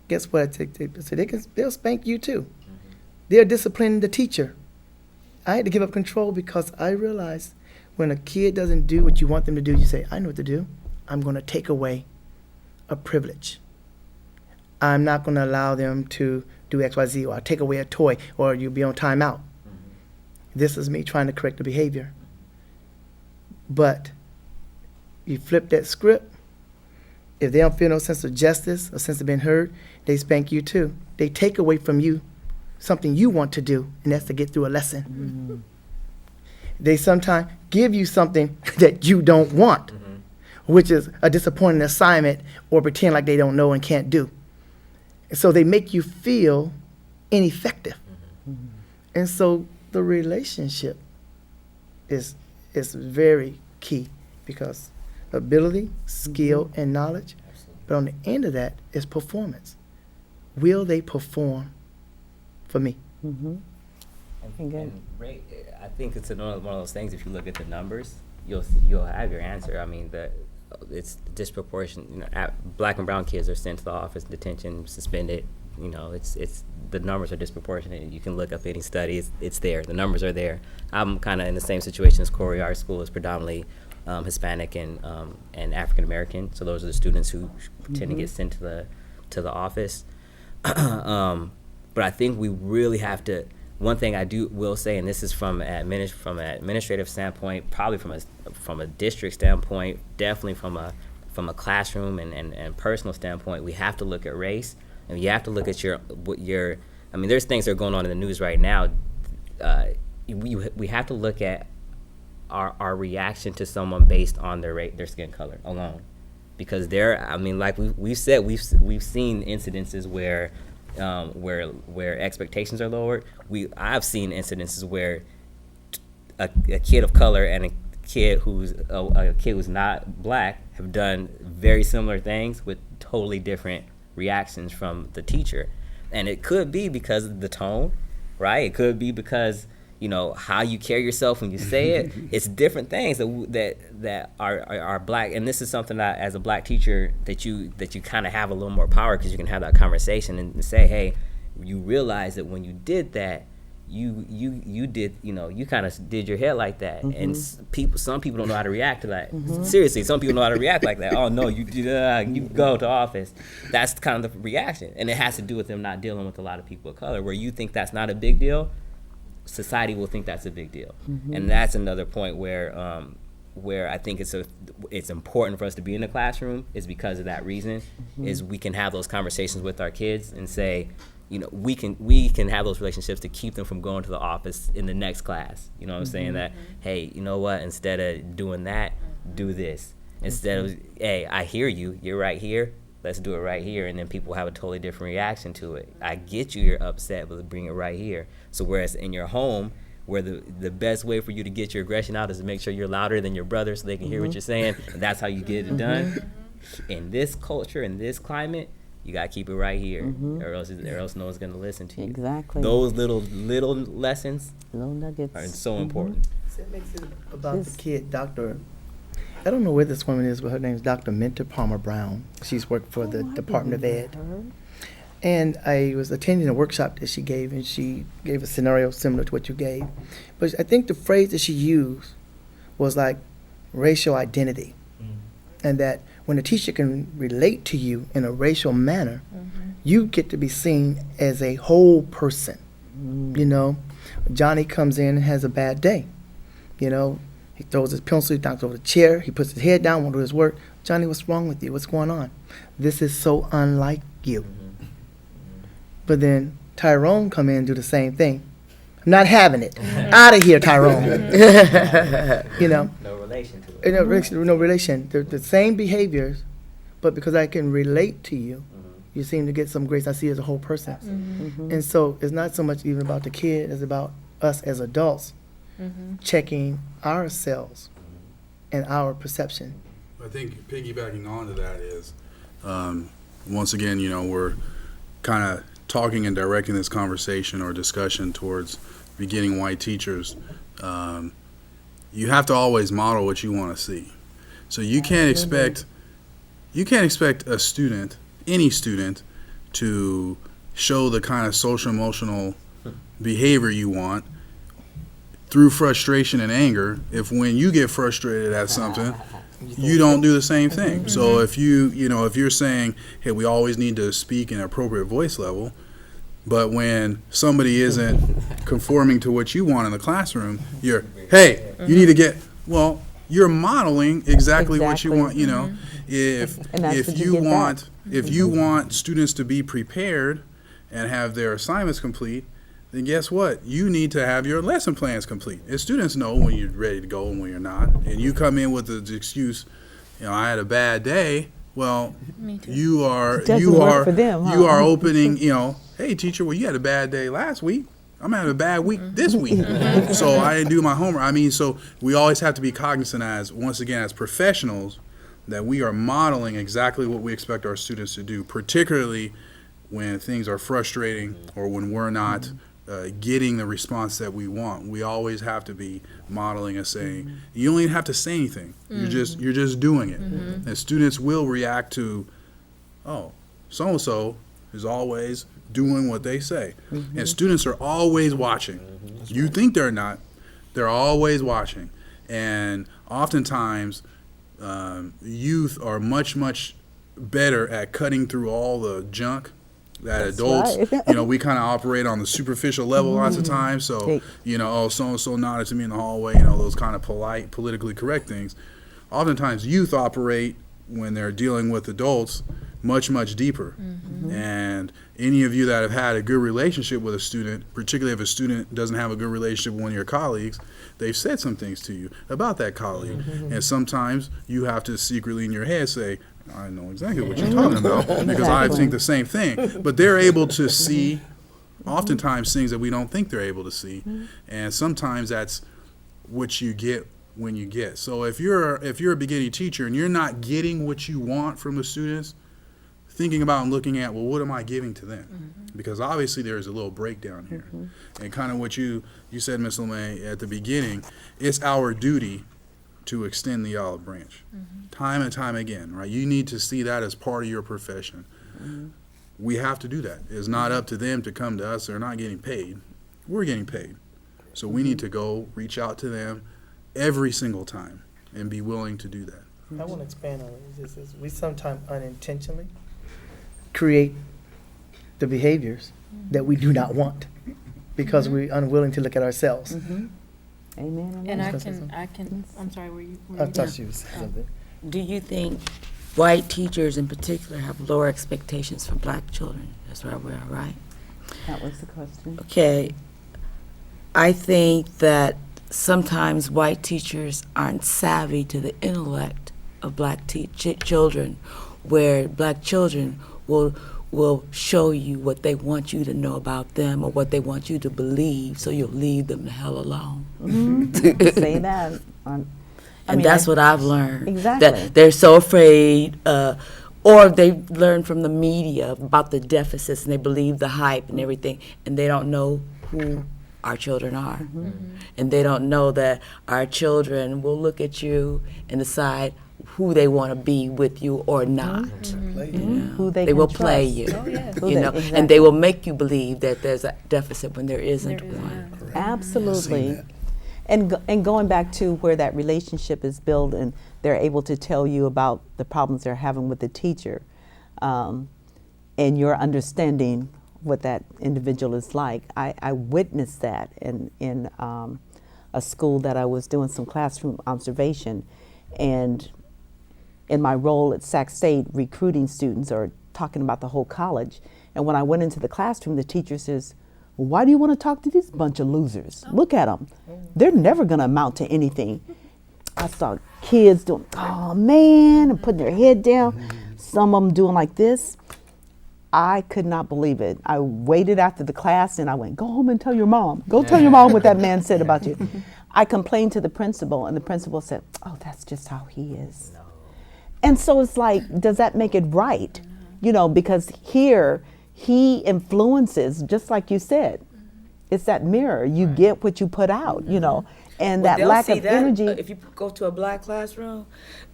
guess what? They'll spank you too. They're disciplining the teacher. I had to give up control because I realized when a kid doesn't do what you want them to do, you say, I know what to do. I'm going to take away a privilege. I'm not going to allow them to do X, Y, Z, or I'll take away a toy, or you'll be on timeout. This is me trying to correct the behavior. But you flip that script, if they don't feel no sense of justice, a sense of being heard, they spank you too. They take away from you something you want to do, and that's to get through a lesson. They sometimes give you something that you don't want, which is a disappointing assignment or pretend like they don't know and can't do. So they make you feel ineffective. And so the relationship is very key, because ability, skill, and knowledge. But on the end of that is performance. Will they perform for me? Mm-hmm. And rate, I think it's one of those things. If you look at the numbers, you'll have your answer. I mean, it's disproportionate. You know, black and brown kids are sent to the office, detention, suspended. You know, it's the numbers are disproportionate. You can look up any studies. It's there. The numbers are there. I'm kind of in the same situation as Corey. Our school is predominantly Hispanic and African American. So those are the students who tend to get sent to the office. But I think we really have to. One thing I will say, and this is from an administrative standpoint, probably from a district standpoint, definitely from a classroom and personal standpoint, we have to look at race, and you have to look at your. I mean, there's things that are going on in the news right now. We have to look at our reaction to someone based on their skin color alone, because I mean, like we've said, we've seen incidences where expectations are lowered. I've seen incidences where a kid of color and a kid who's not black have done very similar things with totally different reactions from the teacher, and it could be because of the tone, right? It could be because how you carry yourself when you say it. It's different things that are black, and this is something that as a black teacher that you kind of have a little more power, because you can have that conversation and say, hey, you realize that when you did that, you did, you kind of did your head like that, and some people don't know how to react to that. Seriously, some people know how to react like that. Oh no, you go to office. That's kind of the reaction, and it has to do with them not dealing with a lot of people of color. Where you think that's not a big deal, society will think that's a big deal. And that's another point where I think it's important for us to be in the classroom, is because of that reason. Is we can have those conversations with our kids and say, we can have those relationships to keep them from going to the office in the next class. You know what I'm saying? That, hey, you know what, instead of doing that, do this. Instead of, hey, I hear you, you're right here, let's do it right here. And then people have a totally different reaction to it. I get you're upset, but bring it right here. So whereas in your home, where the best way for you to get your aggression out is to make sure you're louder than your brother so they can hear what you're saying, and that's how you get it done. In this culture, in this climate, you gotta keep it right here, or else no one's gonna listen to you. Exactly. Those little lessons Little nuggets. are so important. So it makes it about the kid, I don't know where this woman is, but her name is Dr. Minter Palmer Brown. She's worked for the Department of Ed. And I was attending a workshop that she gave, and she gave a scenario similar to what you gave. But I think the phrase that she used was like racial identity. And that when a teacher can relate to you in a racial manner, you get to be seen as a whole person. Johnny comes in and has a bad day. He throws his pencil, he knocks over the chair, he puts his head down, won't do his work. Johnny, what's wrong with you? What's going on? This is so unlike you. But then Tyrone come in and do the same thing. I'm not having it. Out of here, Tyrone. No relation to it. No relation. They're the same behaviors, but because I can relate to you, you seem to get some grace. I see you as a whole person. And so it's not so much even about the kid, it's about us as adults checking ourselves and our perception. I think piggybacking onto that is, once again, we're kind of talking and directing this conversation or discussion towards beginning white teachers. You have to always model what you want to see. So you can't expect a student, any student, to show the kind of social emotional behavior you want through frustration and anger if when you get frustrated at something you don't do the same thing. So if you're saying, hey, we always need to speak in an appropriate voice level, but when somebody isn't conforming to what you want in the classroom, you're, hey, you need to get, well, you're modeling exactly what you want. If you want students to be prepared and have their assignments complete, then guess what? You need to have your lesson plans complete. And students know when you're ready to go and when you're not. And you come in with the excuse, I had a bad day. Well, you are opening, hey teacher, well you had a bad day last week. I'm having a bad week this week. So I didn't do my homework. So we always have to be cognizant as professionals that we are modeling exactly what we expect our students to do, particularly when things are frustrating or when we're not getting the response that we want. We always have to be modeling and saying, you don't even have to say anything. You're just doing it. And students will react to, oh, so-and-so is always doing what they say. And students are always watching. You think they're not. They're always watching. And oftentimes, youth are much, much better at cutting through all the junk that adults, right. we kind of operate on the superficial level lots of times. So, Take- oh, so-and-so nodded to me in the hallway, those kind of polite, politically correct things. Oftentimes, youth operate when they're dealing with adults much, much deeper. And any of you that have had a good relationship with a student, particularly if a student doesn't have a good relationship with one of your colleagues, they've said some things to you about that colleague. And sometimes you have to secretly in your head say, I know exactly what you're talking about because I Exactly. think the same thing. But they're able to see oftentimes things that we don't think they're able to see. And sometimes that's what you get when you get. So if you're a beginning teacher and you're not getting what you want from the students, thinking about and looking at, well, what am I giving to them? Because obviously there is a little breakdown here. And kind of what you said, Ms. LeMay, at the beginning, it's our duty to extend the olive branch. Time and time again, right? You need to see that as part of your profession. We have to do that. It's not up to them to come to us. They're not getting paid. We're getting paid. So we need to go reach out to them every single time and be willing to do that. I want to expand on it. This is, we sometimes unintentionally create the behaviors that we do not want because we're unwilling to look at ourselves. Amen. And amen. I'm sorry, were you? I thought you was something. Do you think white teachers in particular have lower expectations for black children? That's where we are, right? That was the question. Okay. I think that sometimes white teachers aren't savvy to the intellect of black children, where black children will show you what they want you to know about them or what they want you to believe, so you'll leave them the hell alone. Say that. And that's what I've learned. Exactly. That they're so afraid, or they learn from the media about the deficits and they believe the hype and everything, and they don't know who our children are. And they don't know that our children will look at you and decide who they want to be with you or not. You know? Who they will can play trust. you. Oh, yeah. Who You they- know, exactly. and they will make you believe that there's a deficit when there isn't There is one. none. Absolutely. that. And going back to where that relationship is built and they're able to tell you about the problems they're having with the teacher, and you're understanding what that individual is like. I witnessed that in a school that I was doing some classroom observation, and in my role at Sac State recruiting students or talking about the whole college. And when I went into the classroom, the teacher says, why do you want to talk to this bunch of losers? Look at them. They're never going to amount to anything. I saw kids doing, oh man, and putting their head down. Some of them doing like this. I could not believe it. I waited after the class and I went, go home and tell your mom. Go tell your mom what that man said about you. I complained to the principal and the principal said, oh, that's just how he is. And so it's like, does that make it right? You know, because here he influences, just like you said, it's that mirror. You get what you put out, you know, and Well, that they'll lack see of that, energy. if you go to a black classroom,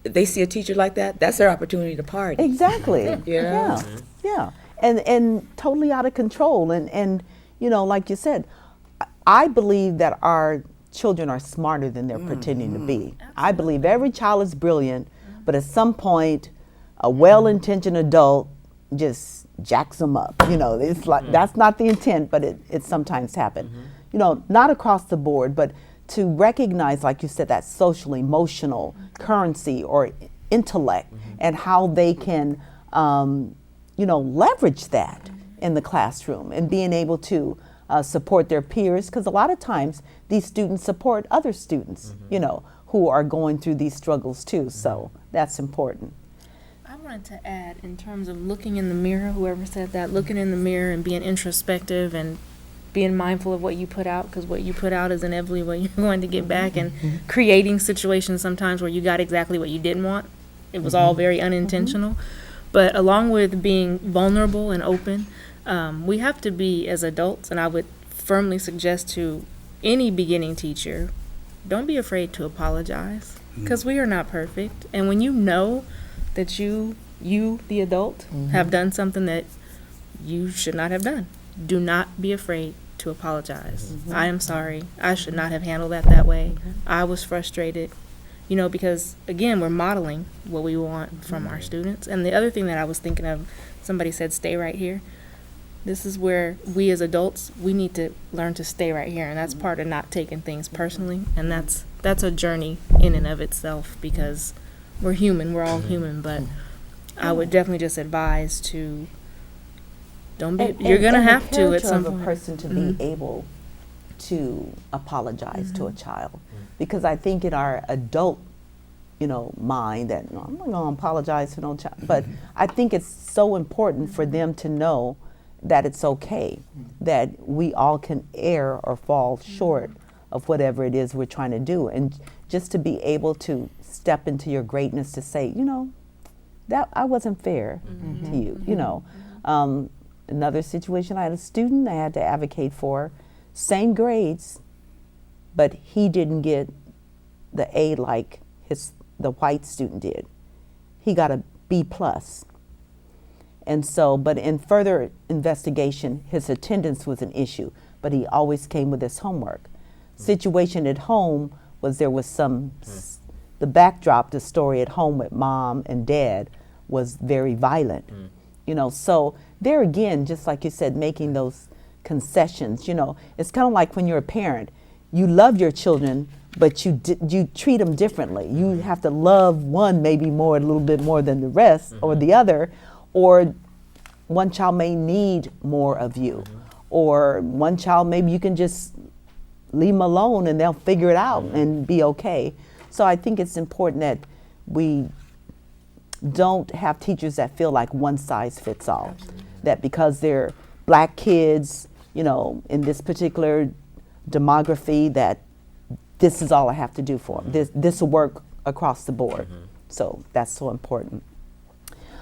they see a teacher like that, that's their opportunity to party. Exactly. Yeah. Yeah. And totally out of control. And you know, like you said, I believe that our children are smarter than they're pretending to be. I believe every child is brilliant, but at some point, a well-intentioned adult just jacks them up. You know, it's like that's not the intent, but it sometimes happens. You know, not across the board, but to recognize, like you said, that social, emotional currency or intellect and how they can, you know, leverage that in the classroom and being able to support their peers, because a lot of times these students support other students, you know, who are going through these struggles too. So that's important. I wanted to add, in terms of looking in the mirror, whoever said that, looking in the mirror and being introspective and being mindful of what you put out, because what you put out is inevitably what you're going to get back, and creating situations sometimes where you got exactly what you didn't want it was all very unintentional. But along with being vulnerable and open, we have to be, as adults, and I would firmly suggest to any beginning teacher, don't be afraid to apologize, because we are not perfect. And when you know that you the adult, have done something that you should not have done, do not be afraid to apologize. I am sorry. I should not have handled that way. I was frustrated. You know, because again, we're modeling what we want from our students. And the other thing that I was thinking of, somebody said, stay right here. This is where we as adults, we need to learn to stay right here. And that's part of not taking things personally. And that's a journey in and of itself, because we're human. We're all human. But I would definitely just advise to don't be, you're going to have to at some of a point. person to be able to apologize to a child, because I think in our adult, mind that no, I'm not going to apologize to no child, but I think it's so important for them to know that it's okay, that we all can err or fall short of whatever it is we're trying to do, and just to be able to step into your greatness to say, that I wasn't fair to you. Another situation, I had a student I had to advocate for, same grades, but he didn't get the A like the white student did. He got a B plus. And so, but in further investigation, his attendance was an issue, but he always came with his homework. Situation at home was there was the backdrop, the story at home with mom and dad was very violent. So there again, just like you said, making those concessions, it's kind of like when you're a parent, you love your children, but you treat them differently. You have to love one maybe a little bit more than the rest, or the other, or one child may need more of you, or one child maybe you can just leave them alone and they'll figure it out and be okay. So I think it's important that we don't have teachers that feel like one size fits all. That because they're black kids, in this particular demography, that this is all I have to do for them. This will work across the board. So that's so important.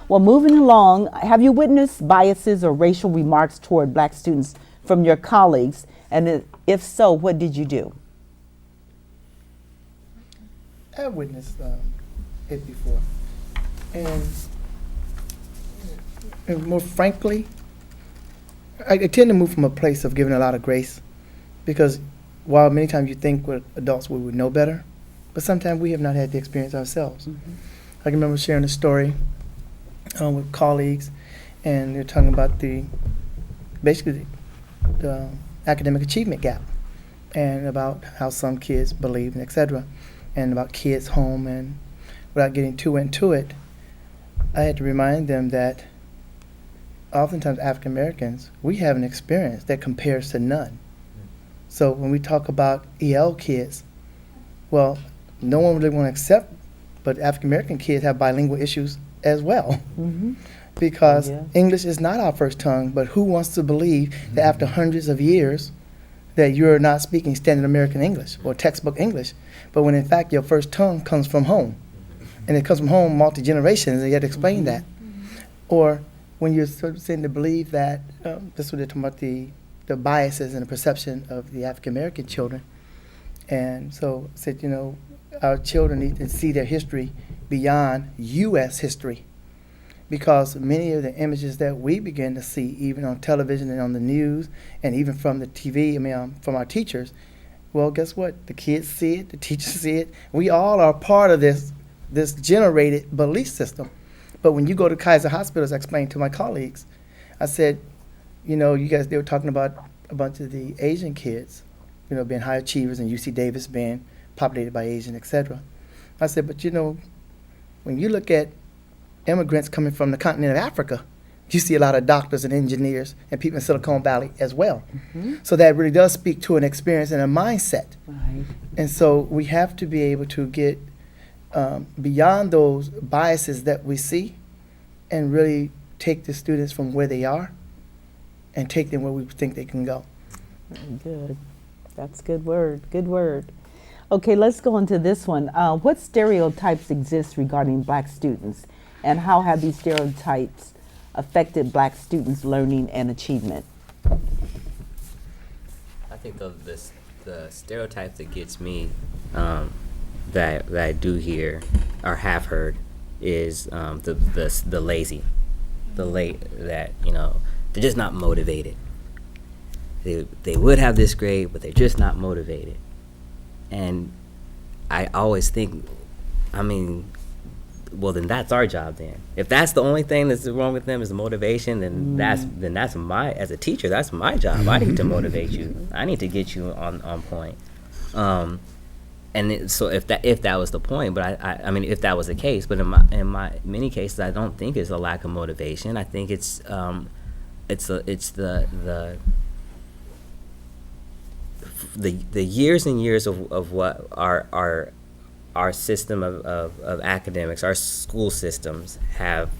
Well, moving along, have you witnessed biases or racial remarks toward black students from your colleagues? And if so, what did you do? I've witnessed it before. And more frankly, I tend to move from a place of giving a lot of grace, because while many times you think we're adults we would know better, but sometimes we have not had the experience ourselves. I can remember sharing a story with colleagues, and they're talking about basically the academic achievement gap, and about how some kids believe, and et cetera, and about kids home. And without getting too into it, I had to remind them that oftentimes African Americans, we have an experience that compares to none. So when we talk about EL kids, well, no one really want to accept, but African American kids have bilingual issues as well. Because English is not our first tongue, but who wants to believe that after hundreds of years that you're not speaking standard American English or textbook English, but when in fact your first tongue comes from home, and it comes from home multi-generations, and you have to explain that. Or when you're sort of saying to believe that, this is what they're talking about, the biases and the perception of the African American children. And so I said, our children need to see their history beyond U.S. history, because many of the images that we begin to see, even on television and on the news, and even from the TV, from our teachers, well, guess what? The kids see it, the teachers see it. We all are part of this generated belief system. But when you go to Kaiser Hospitals, I explained to my colleagues, I said, you guys, they were talking about a bunch of the Asian kids, being high achievers, and UC Davis being populated by Asian, et cetera. I said, but when you look at immigrants coming from the continent of Africa, you see a lot of doctors and engineers and people in Silicon Valley as well. So that really does speak to an experience and a mindset. Right. And so we have to be able to get beyond those biases that we see, and really take the students from where they are and take them where we think they can go. Very good. That's good word. Good word. Okay, let's go into this one. What stereotypes exist regarding black students, and how have these stereotypes affected black students' learning and achievement? I think the stereotype that gets me, that I do hear or have heard is the lazy, that they're just not motivated. They would have this grade, but they're just not motivated. And I always think, well, then that's our job then. If that's the only thing that's wrong with them is the motivation, then that's my, as a teacher, that's my job. I need to motivate you. I need to get you on point. So if that was the point, but I mean, if that was the case, but in my many cases, I don't think it's a lack of motivation. I think it's the years and years of what our system of academics, our school systems have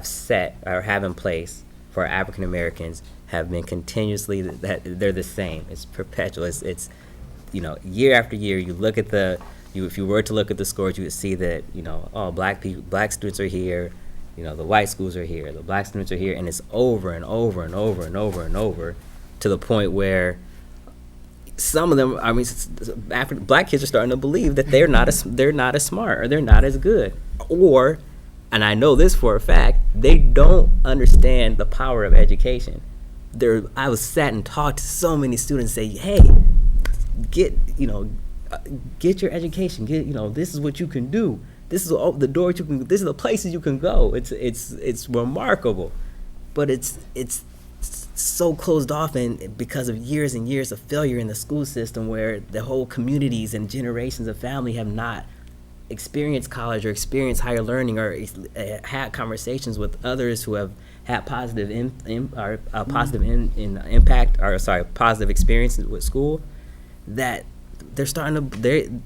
set or have in place for African Americans have been continuously that they're the same. It's perpetual. It's year after year. You look at if you were to look at the scores, you would see that black students are here. The white schools are here. The black students are here, and it's over and over and over and over and over to the point where some of them, black kids are starting to believe that they're not as smart or they're not as good, and I know this for a fact, they don't understand the power of education. I was sat and talked to so many students say, hey, get your education, this is what you can do. This is the doors you can. This is the places you can go. It's remarkable, but it's so closed off, and because of years and years of failure in the school system, where the whole communities and generations of family have not experienced college or experienced higher learning or had conversations with others who have had positive positive experiences with school, that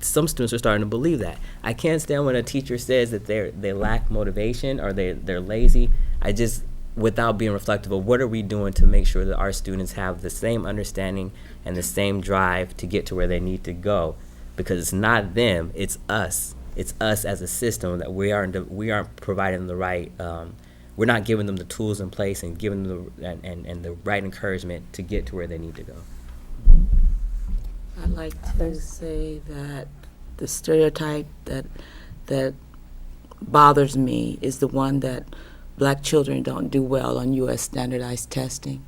some students are starting to believe that. I can't stand when a teacher says that they lack motivation or they're lazy. Without being reflective of what are we doing to make sure that our students have the same understanding and the same drive to get to where they need to go, because it's not them, it's us. It's us as a system that we aren't providing the right. We're not giving them the tools in place and giving them the right encouragement to get to where they need to go. I'd like to say that the stereotype that bothers me is the one that black children don't do well on U.S. standardized testing.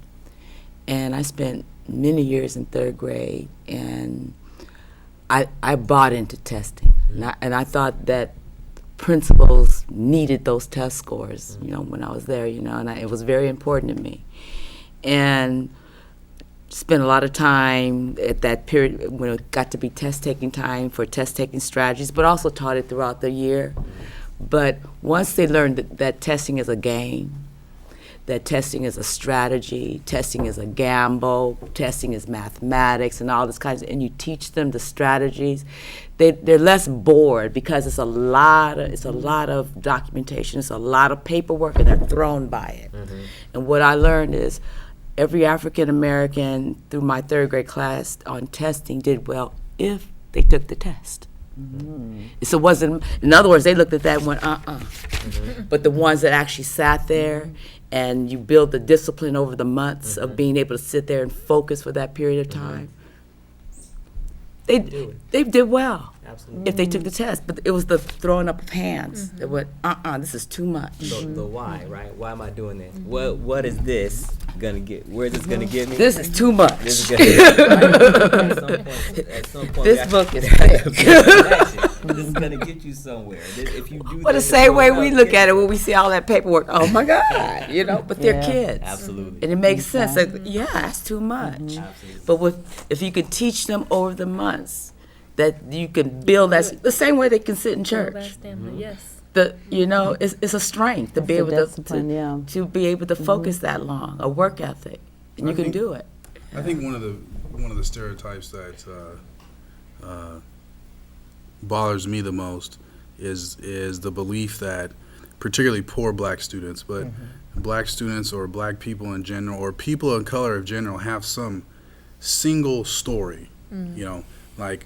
And I spent many years in third grade, and I bought into testing. And I thought that principals needed those test scores, when I was there, and it was very important to me. And spent a lot of time at that period when it got to be test-taking time for test-taking strategies, but also taught it throughout the year. But once they learned that testing is a game, that testing is a strategy, testing is a gamble, testing is mathematics and all this kinds of, and you teach them the strategies, they're less bored, because it's a lot of documentation, it's a lot of paperwork, and they're thrown by it. Mm-hmm. And what I learned is every African American through my third grade class on testing did well if they took the test. Mm-hmm. So it wasn't, in other words, they looked at that and went, Mm-hmm. But the ones that actually sat there and you build the discipline over the months of being able to sit there and focus for that period of time, they did well. Absolutely. If they took the test. But it was the throwing up of hands that went, this is too much. The why, right? Why am I doing this? What is this gonna get? Where's this gonna get me? This is too much. This is gonna at some point, this book is thick. This is gonna get you somewhere. If you do the same way we look at it when we see all that paperwork, oh my God, but they're kids. Absolutely. And it makes sense. Like, that's too much. Absolutely. But if you could teach them over the months, that you can build that the same way they can sit in church. Yes. It's a strength to be able to be able to focus that long, a work ethic, and you can do it. I think one of the stereotypes that bothers me the most is the belief that particularly poor black students, but black students or black people in general or people of color in general have some single story, like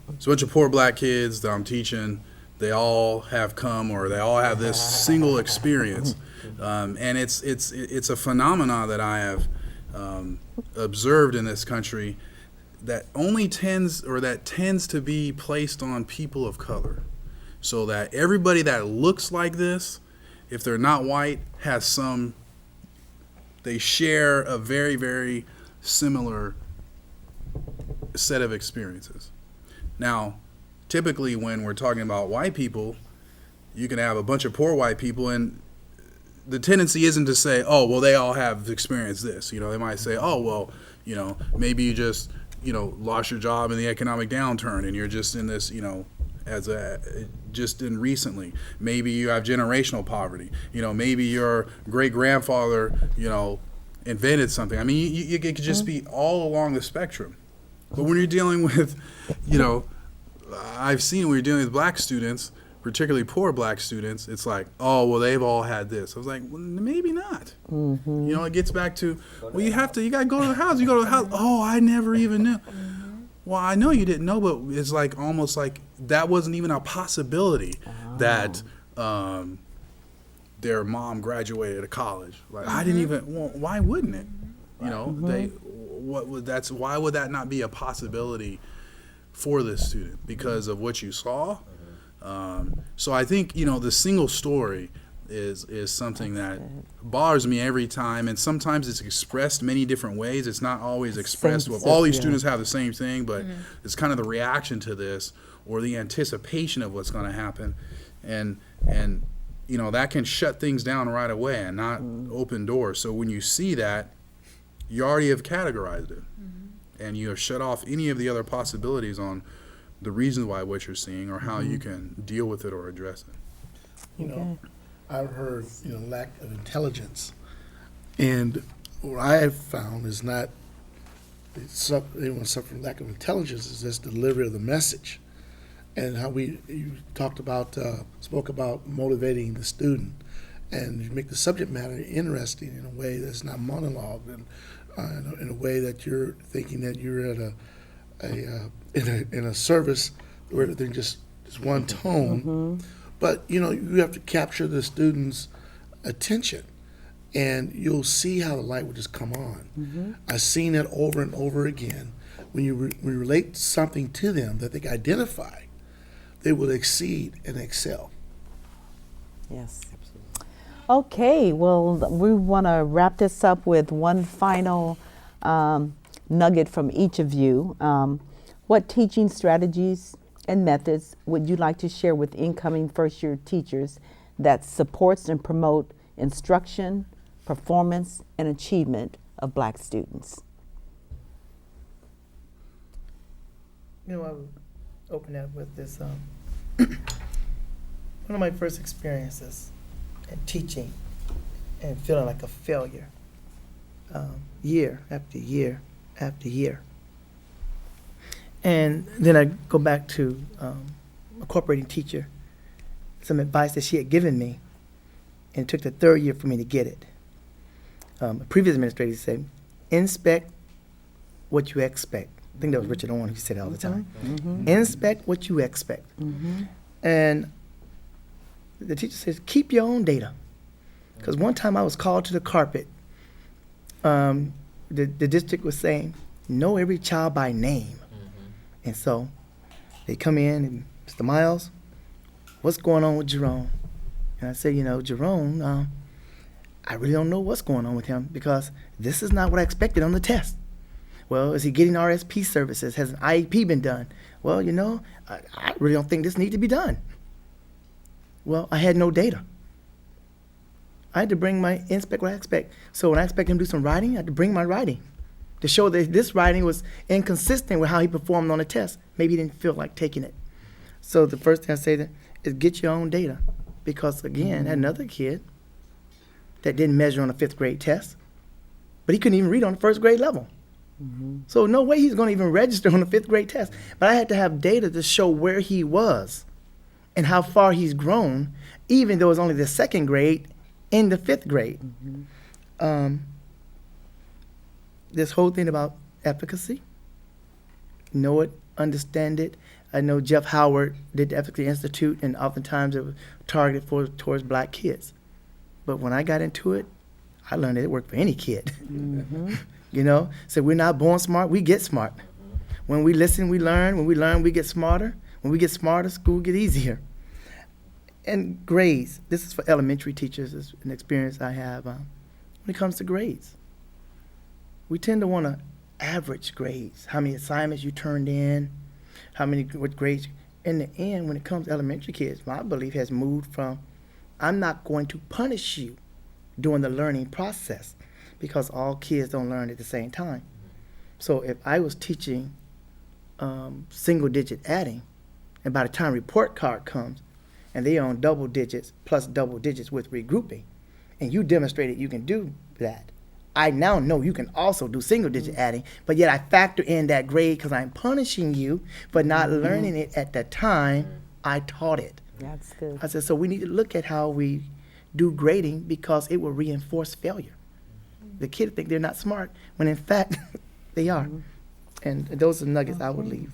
it's a bunch of poor black kids that I'm teaching. They all have come, or they all have this single experience, and it's a phenomenon that I have observed in this country that tends to be placed on people of color, so that everybody that looks like this, if they're not white, they share a very, very similar set of experiences. Now, typically when we're talking about white people, you can have a bunch of poor white people, and the tendency isn't to say, oh, well, they all have experienced this. They might say, oh, well, maybe you just, lost your job in the economic downturn and you're just in this, just in recently. Maybe you have generational poverty. Maybe your great-grandfather, invented something. I mean, it could just be all along the spectrum. But when you're dealing with, I've seen when you're dealing with black students, particularly poor black students, it's like, oh, well, they've all had this. I was like, well, maybe not. It gets back to, well, you got to go to the house. You go to the house. Oh, I never even knew. Well, I know you didn't know, but it's like almost like that wasn't even a possibility that their mom graduated college. Like, I didn't even, well, why wouldn't it? Why would that not be a possibility for this student? Because of what you saw? So I think, the single story is something that bothers me every time, and sometimes it's expressed many different ways. It's not always expressed, well, all these students have the same thing, but it's kind of the reaction to this or the anticipation of what's going to happen. And that can shut things down right away and not open doors. So when you see that, you already have categorized it, and you have shut off any of the other possibilities on the reasons why what you're seeing or how you can deal with it or address it. I've heard, lack of intelligence. And what I have found is not anyone suffering lack of intelligence, is just delivery of the message. And how you spoke about motivating the student, and you make the subject matter interesting in a way that's not monologue, and in a way that you're thinking that you're at in a service where everything just is one tone. But you have to capture the student's attention, and you'll see how the light will just come on. I've seen that over and over again. When you relate something to them that they can identify, they will exceed and excel. Yes. Okay, well, we want to wrap this up with one final nugget from each of you. What teaching strategies and methods would you like to share with incoming first-year teachers that supports and promote instruction, performance, and achievement of black students? I would open up with this. One of my first experiences in teaching and feeling like a failure, year after year after year. And then I go back to a cooperating teacher, some advice that she had given me, and it took the third year for me to get it. A previous administrator said, inspect what you expect. I think that was Richard Owen who said it all the time. Inspect what you expect. And the teacher says, keep your own data. Because one time I was called to the carpet. The district was saying, know every child by name. And so they come in and, Mr. Miles, what's going on with Jerome? And I said, Jerome, I really don't know what's going on with him because this is not what I expected on the test. Well, is he getting RSP services? Has an IEP been done? Well, I really don't think this needs to be done. Well, I had no data. I had to bring my inspect what I expect. So when I expect him to do some writing, I had to bring my writing to show that this writing was inconsistent with how he performed on the test. Maybe he didn't feel like taking it. So the first thing I say is get your own data. Because again, I had another kid that didn't measure on a 5th grade test, but he couldn't even read on the 1st grade level. So no way he's going to even register on the 5th grade test. But I had to have data to show where he was and how far he's grown, even though it's only the 2nd grade in the 5th grade. This whole thing about efficacy, know it understand it. I know Jeff Howard did the Efficacy Institute, and oftentimes it was targeted towards black kids. But when I got into it, I learned that it worked for any kid. You know, so we're not born smart, we get smart. When we listen, we learn. When we learn, we get smarter. When we get smarter, school get easier. And grades, this is for elementary teachers, is an experience I have when it comes to grades. We tend to want to average grades, how many assignments you turned in, what grades. In the end, when it comes to elementary kids, my belief has moved from, I'm not going to punish you during the learning process, because all kids don't learn at the same time. So if I was teaching single-digit adding, and by the time report card comes, and they on double digits plus double digits with regrouping, and you demonstrated you can do that, I now know you can also do single-digit adding, but yet I factor in that grade because I'm punishing you for not learning it at the time I taught it. That's good. I said, so we need to look at how we do grading, because it will reinforce failure. The kids think they're not smart, when in fact, they are. And those are nuggets I would leave.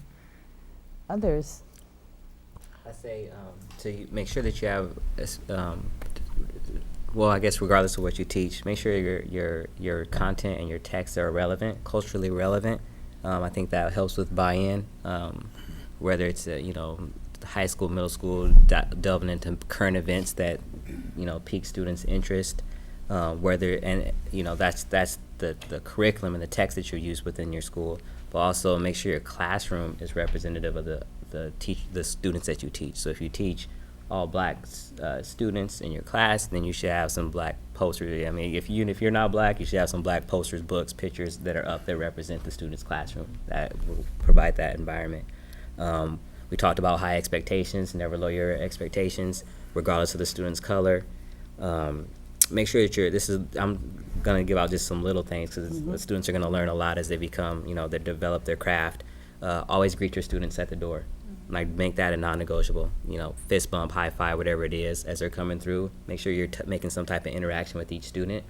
Others? I say to make sure that you have, well, I guess regardless of what you teach, make sure your content and your texts are relevant, culturally relevant. I think that helps with buy-in, whether it's high school, middle school, delving into current events that pique students' interest. That's the curriculum and the text that you use within your school, but also make sure your classroom is representative of the students that you teach. So if you teach all black students in your class, then you should have some black posters. I mean, if you're not black, you should have some black posters, books, pictures that are up that represent the student's classroom, that will provide that environment. We talked about high expectations, never lower your expectations, regardless of the student's color. Make sure that I'm gonna give out just some little things, because the students are gonna learn a lot as they become, they develop their craft. Always greet your students at the door. Like, make that a non-negotiable. Fist bump, high five, whatever it is, as they're coming through. Make sure you're making some type of interaction with each student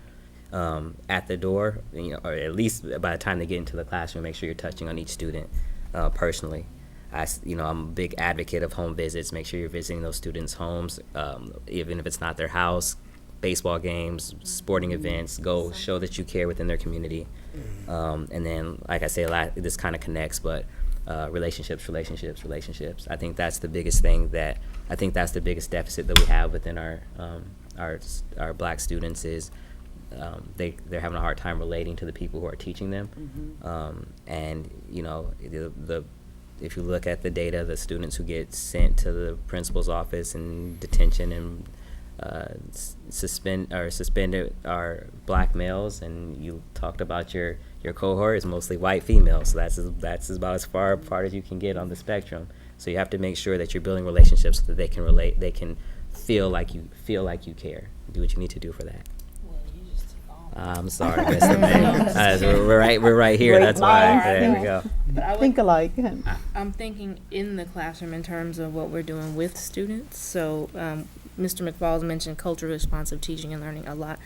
at the door, or at least by the time they get into the classroom. Make sure you're touching on each student personally. I'm a big advocate of home visits. Make sure you're visiting those students' homes, even if it's not their house. Baseball games, sporting events, go show that you care within their community. And then, like I say, this kind of connects, but relationships. I think that's the biggest thing that's the biggest deficit that we have within our black students is they're having a hard time relating to the people who are teaching them. And if you look at the data, the students who get sent to the principal's office and detention and suspended are black males, and you talked about your cohort is mostly white females, so that's about as far apart as you can get on the spectrum. So you have to make sure that you're building relationships so that they can relate, they can feel like you care. Do what you need to do for that. I'm sorry, Mr. May. We're right here. Great That's why. minds There we think. go. But I would Think alike. I'm thinking in the classroom in terms of what we're doing with students. So Mr. McFalls mentioned culturally responsive teaching and learning a lot.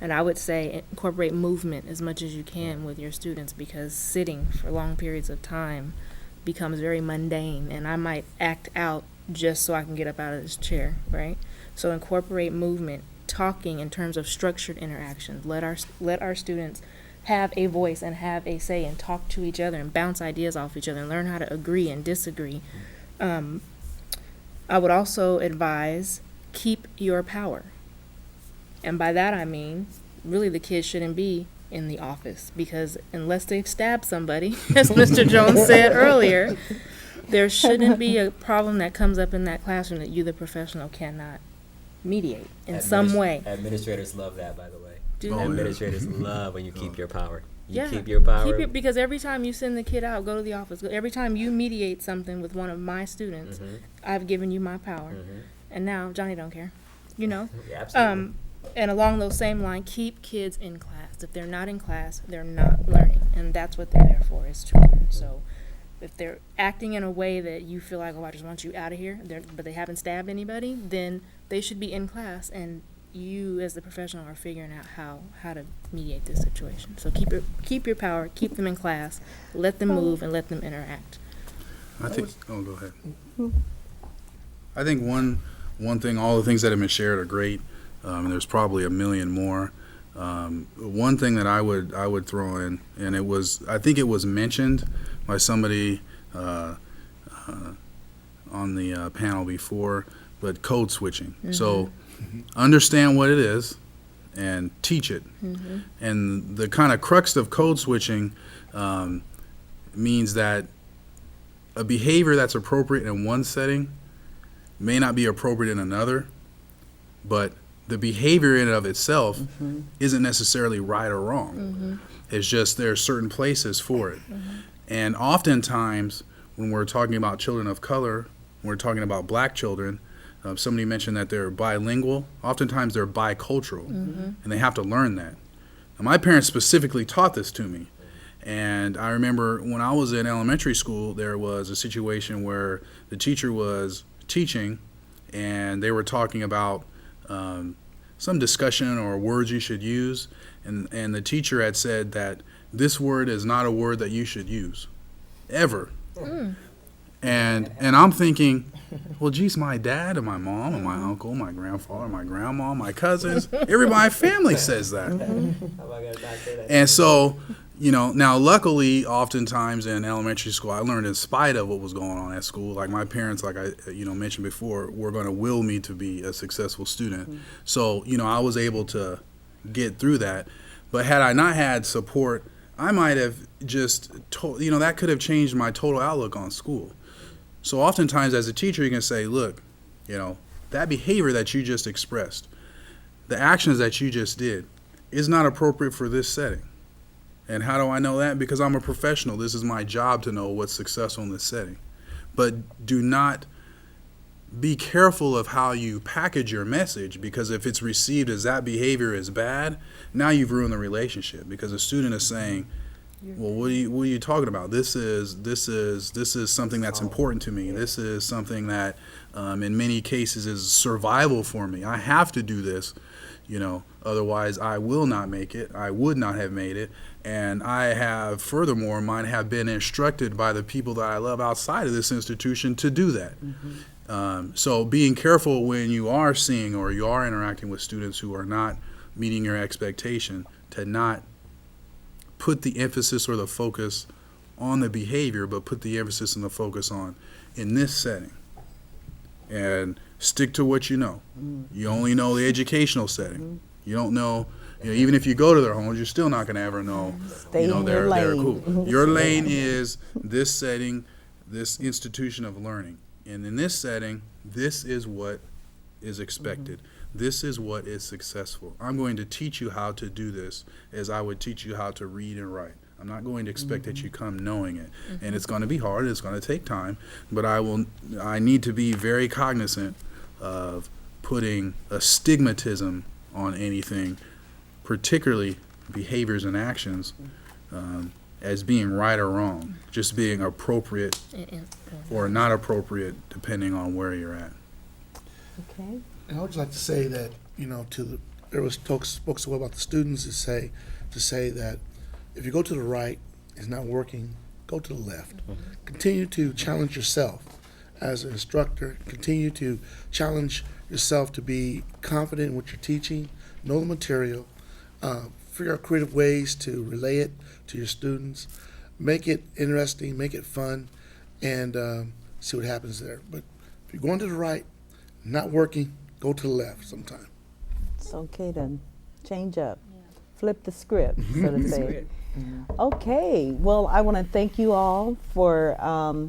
And I would say incorporate movement as much as you can with your students, because sitting for long periods of time becomes very mundane, and I might act out just so I can get up out of this chair, right? So incorporate movement, talking in terms of structured interactions. Let our students have a voice and have a say and talk to each other and bounce ideas off each other and learn how to agree and disagree. I would also advise keep your power. And by that I mean, really the kids shouldn't be in the office, because unless they've stabbed somebody, as Mr. Jones said earlier, there shouldn't be a problem that comes up in that classroom that you, the professional, cannot mediate in some way. Administrators love that, by the way. Do Oh, Administrators love when you keep your power. You Yeah. keep your power. Keep it, because every time you send the kid out, go to the office. Every time you mediate something with one of my students, I've given you my power. And now Johnny don't care, Yeah, absolutely. And along those same lines, keep kids in class. If they're not in class, they're not learning, and that's what they're there for, is to learn. So if they're acting in a way that you feel like, oh, I just want you out of here, but they haven't stabbed anybody, then they should be in class, and you as the professional are figuring out how to mediate this situation. So keep your power, keep them in class, let them move, and let them interact. I think. Oh, go ahead. I think one thing, all the things that have been shared are great. And there's probably a million more. One thing that I would throw in, and I think it was mentioned by somebody on the panel before, but code switching. So understand what it is and teach it. And the kind of crux of code switching means that a behavior that's appropriate in one setting may not be appropriate in another, but the behavior in and of itself isn't necessarily right or wrong. It's just there are certain places for it. And oftentimes, when we're talking about children of color, when we're talking about black children, somebody mentioned that they're bilingual. Oftentimes, they're bicultural, and they have to learn that. Now, my parents specifically taught this to me. And I remember when I was in elementary school, there was a situation where the teacher was teaching, and they were talking about some discussion or words you should use, and the teacher had said that this word is not a word that you should use, ever. And I'm thinking, well, geez, my dad and my mom and my uncle, my grandfather, my grandma, my cousins, everybody in my family says that. And so, now luckily, oftentimes in elementary school, I learned in spite of what was going on at school. Like my parents, like I mentioned before, were going to will me to be a successful student. So, I was able to get through that. But had I not had support, I might have just, that could have changed my total outlook on school. So oftentimes as a teacher, you can say, look, that behavior that you just expressed, the actions that you just did, is not appropriate for this setting. And how do I know that? Because I'm a professional. This is my job to know what's successful in this setting. But do not be careful of how you package your message, because if it's received as that behavior is bad, now you've ruined the relationship, because the student is saying, well, what are you talking about? This is something that's important to me. This is something that in many cases is survival for me. I have to do this, otherwise I will not make it. I would not have made it. And I have, furthermore, might have been instructed by the people that I love outside of this institution to do that. So being careful when you are seeing or you are interacting with students who are not meeting your expectation, to not put the emphasis or the focus on the behavior, but put the emphasis and the focus on, in this setting. And stick to what you know. You only know the educational setting. You don't know, even if you go to their homes, you're still not going to ever know, Stay in your they're lane. cool. Your lane is this setting, this institution of learning. And in this setting, this is what is expected. This is what is successful. I'm going to teach you how to do this as I would teach you how to read and write. I'm not going to expect that you come knowing it. And it's going to be hard, it's going to take time, but I need to be very cognizant of putting a stigmatism on anything, particularly behaviors and actions, as being right or wrong, just being appropriate or not appropriate depending on where you're at. Okay. And I would just like to say that, there was spoke so well about the students to say that if you go to the right, it's not working, go to the left. Continue to challenge yourself as an instructor. Continue to challenge yourself to be confident in what you're teaching, know the material, figure out creative ways to relay it to your students, make it interesting, make it fun, and see what happens there. But if you're going to the right, not working, go to the left sometime. It's okay to change up, flip the script, so to say. Okay, well, I want to thank you all for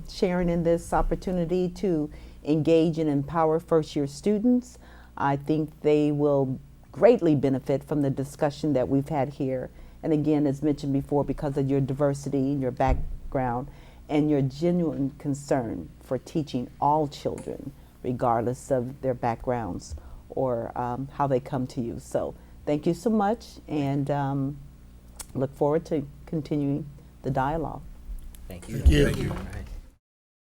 sharing in this opportunity to engage and empower first-year students. I think they will greatly benefit from the discussion that we've had here. And again, as mentioned before, because of your diversity, your background, and your genuine concern for teaching all children, regardless of their backgrounds or how they come to you. So thank you so much, and look forward to continuing the dialogue. Thank you. Thank you. All right.